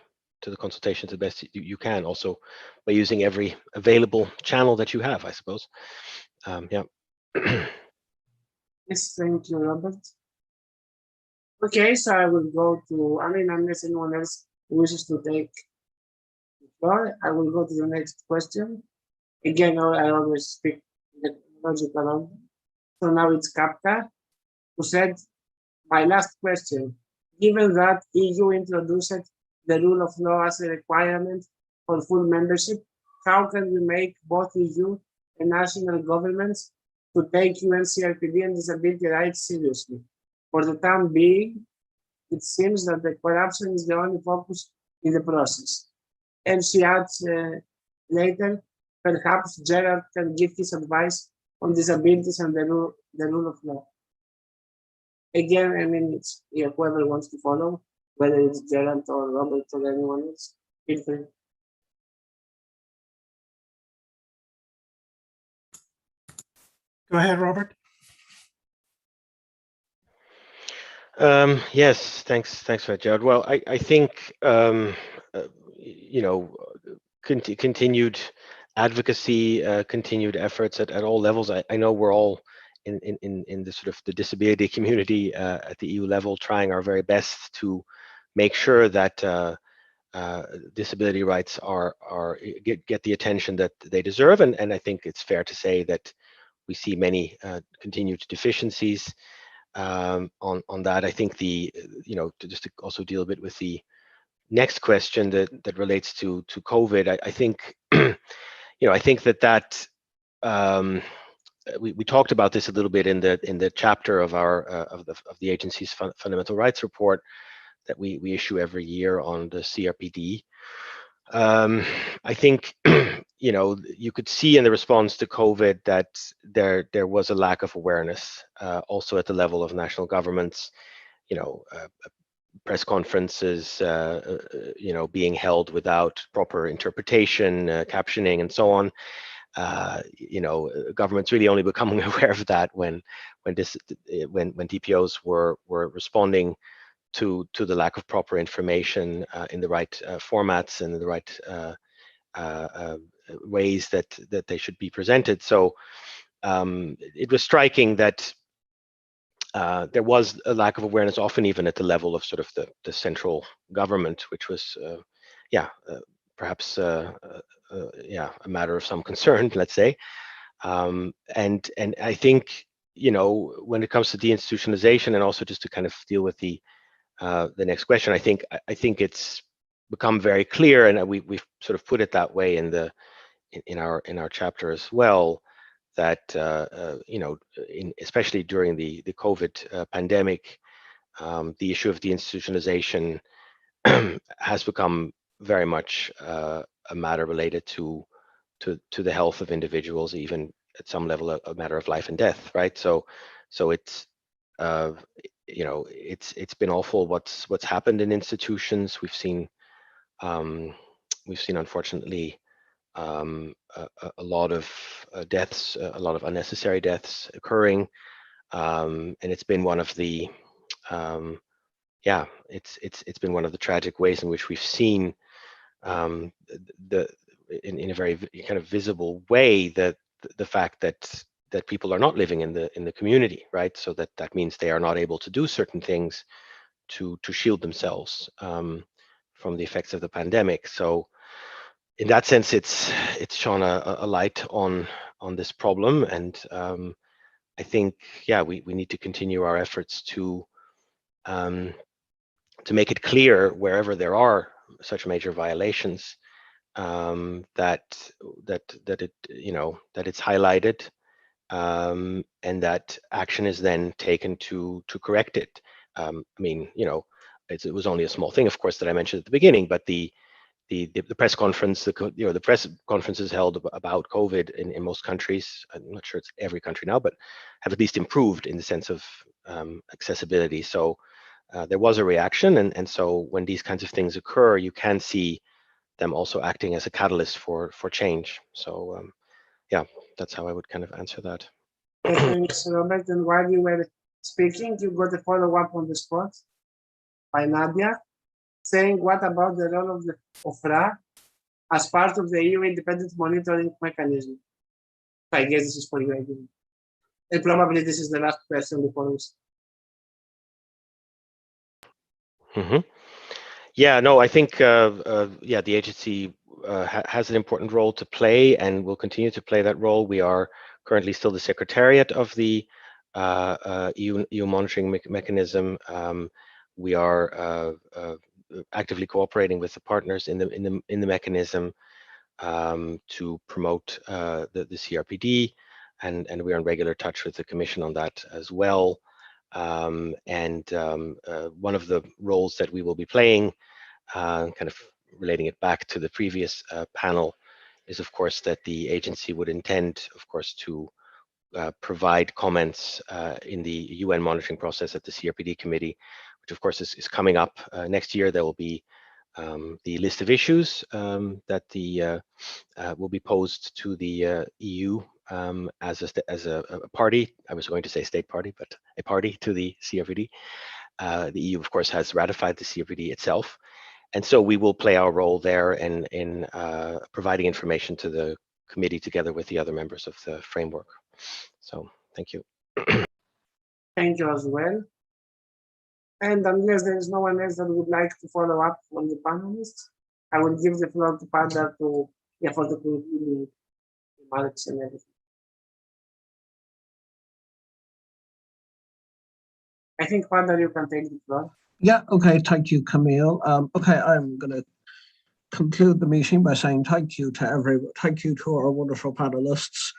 consultation to the best you can, also by using every available channel that you have, I suppose. Yeah. Yes, thank you, Robert. Okay, so I will go to, I mean, unless anyone else wishes to take the floor, I will go to the next question. Again, I always speak in the chronological order. So now it's Kapka, who said, my last question, given that EU introduced the rule of law as a requirement for full membership, how can we make both EU and national governments to take UN CRPD and disability rights seriously? For the time being, it seems that the corruption is the only focus in the process. And she adds later, perhaps Gerard can give his advice on disabilities and the rule of law. Again, I mean, it's whoever wants to follow, whether it's Gerard or Robert or anyone else, feel free. Go ahead, Robert. Yes, thanks for that, Gerard. Well, I think you know, continued advocacy, continued efforts at all levels. I know we're all in the sort of the disability community at the EU level trying our very best to make sure that disability rights get the attention that they deserve, and I think it's fair to say that we see many continued deficiencies on that. I think you know, just to also deal a bit with the next question that relates to COVID, I think you know, I think that we talked about this a little bit in the chapter of our of the agency's fundamental rights report that we issue every year on the CRPD. I think you know, you could see in the response to COVID that there was a lack of awareness also at the level of national governments. You know, press conferences, being held without proper interpretation, captioning, and so on. Government's really only becoming aware of that when DPOs were responding to the lack of proper information in the right formats and the right ways that they should be presented. So it was striking that there was a lack of awareness, often even at the level of sort of the central government, which was, perhaps, a matter of some concern, let's say. And I think, when it comes to deinstitutionalization, and also just to kind of deal with the next question, I think it's become very clear, and we've sort of put it that way in our chapter as well, that especially during the COVID pandemic, the issue of deinstitutionalization has become very much a matter related to the health of individuals, even at some level a matter of life and death, right? So it's it's been awful what's happened in institutions. We've seen unfortunately a lot of deaths, a lot of unnecessary deaths occurring, and it's been one of the it's been one of the tragic ways in which we've seen in a very kind of visible way that the fact that people are not living in the community, right? So that means they are not able to do certain things to shield themselves from the effects of the pandemic. So in that sense, it's shone a light on this problem, and I think we need to continue our efforts to make it clear wherever there are such major violations, that it's highlighted, and that action is then taken to correct it. I mean, it was only a small thing, of course, that I mentioned at the beginning, but the press conference, the press conferences held about COVID in most countries, I'm not sure it's every country now, but have at least improved in the sense of accessibility. So there was a reaction, and so when these kinds of things occur, you can see them also acting as a catalyst for change. So that's how I would kind of answer that. Thanks, Robert. And while you were speaking, you got a follow-up on the spot by Nadia, saying, what about the role of RA as part of the EU independent monitoring mechanism? I guess this is for you, I think. And probably this is the last question before us. Yeah, no, I think the agency has an important role to play and will continue to play that role. We are currently still the secretariat of the EU monitoring mechanism. We are actively cooperating with the partners in the mechanism to promote the CRPD, and we are in regular touch with the Commission on that as well. One of the roles that we will be playing, kind of relating it back to the previous panel, is of course that the agency would intend, of course, to provide comments in the UN monitoring process at the CRPD committee, which of course is coming up next year. There will be the list of issues that will be posed to the EU as a party. I was going to say state party, but a party to the CRPD. The EU, of course, has ratified the CRPD itself, and so we will play our role there in providing information to the committee together with the other members of the framework. So, thank you. Thank you as well. And unless there is no one else that would like to follow up from the panelists, I will give the floor to Pada for the concluding remarks and everything. I think, Pada, you can take the floor. Yeah, okay, thank you, Camille. Okay, I'm going to conclude the meeting by saying thank you to our wonderful panelists.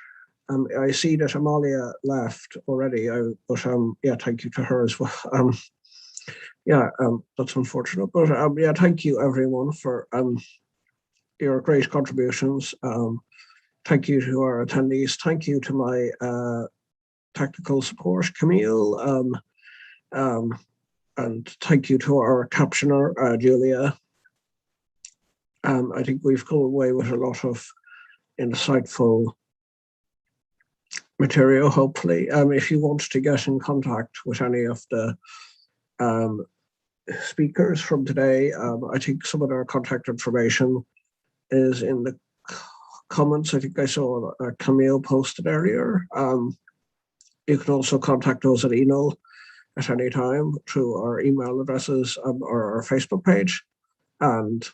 I see that Amalia left already, but thank you to her as well. That's unfortunate, but thank you everyone for your great contributions. Thank you to our attendees. Thank you to my technical support, Camille, And thank you to our captioner, Julia. I think we've come away with a lot of insightful material, hopefully. If you want to get in contact with any of the speakers from today, I think some of their contact information is in the comments. I think I saw Camille posted earlier. You can also contact us at email at any time through our email addresses or our Facebook page. And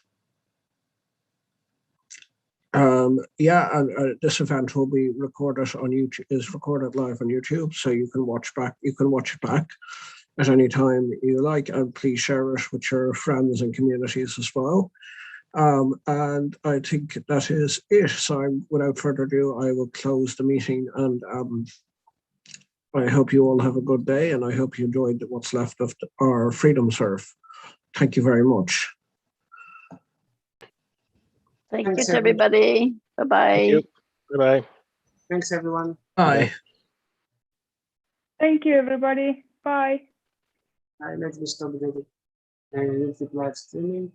this event will be recorded on YouTube, is recorded live on YouTube, so you can watch back. You can watch it back at any time you like, and please share it with your friends and communities as well. And I think that is it. So without further ado, I will close the meeting, and I hope you all have a good day, and I hope you enjoyed what's left of our Freedom Surf. Thank you very much. Thank Thanks, you to everybody. Bye-bye. Thank you. Bye-bye. Thanks, everyone. Bye. Thank you, everybody. Bye. Let me stop the YouTube live streaming.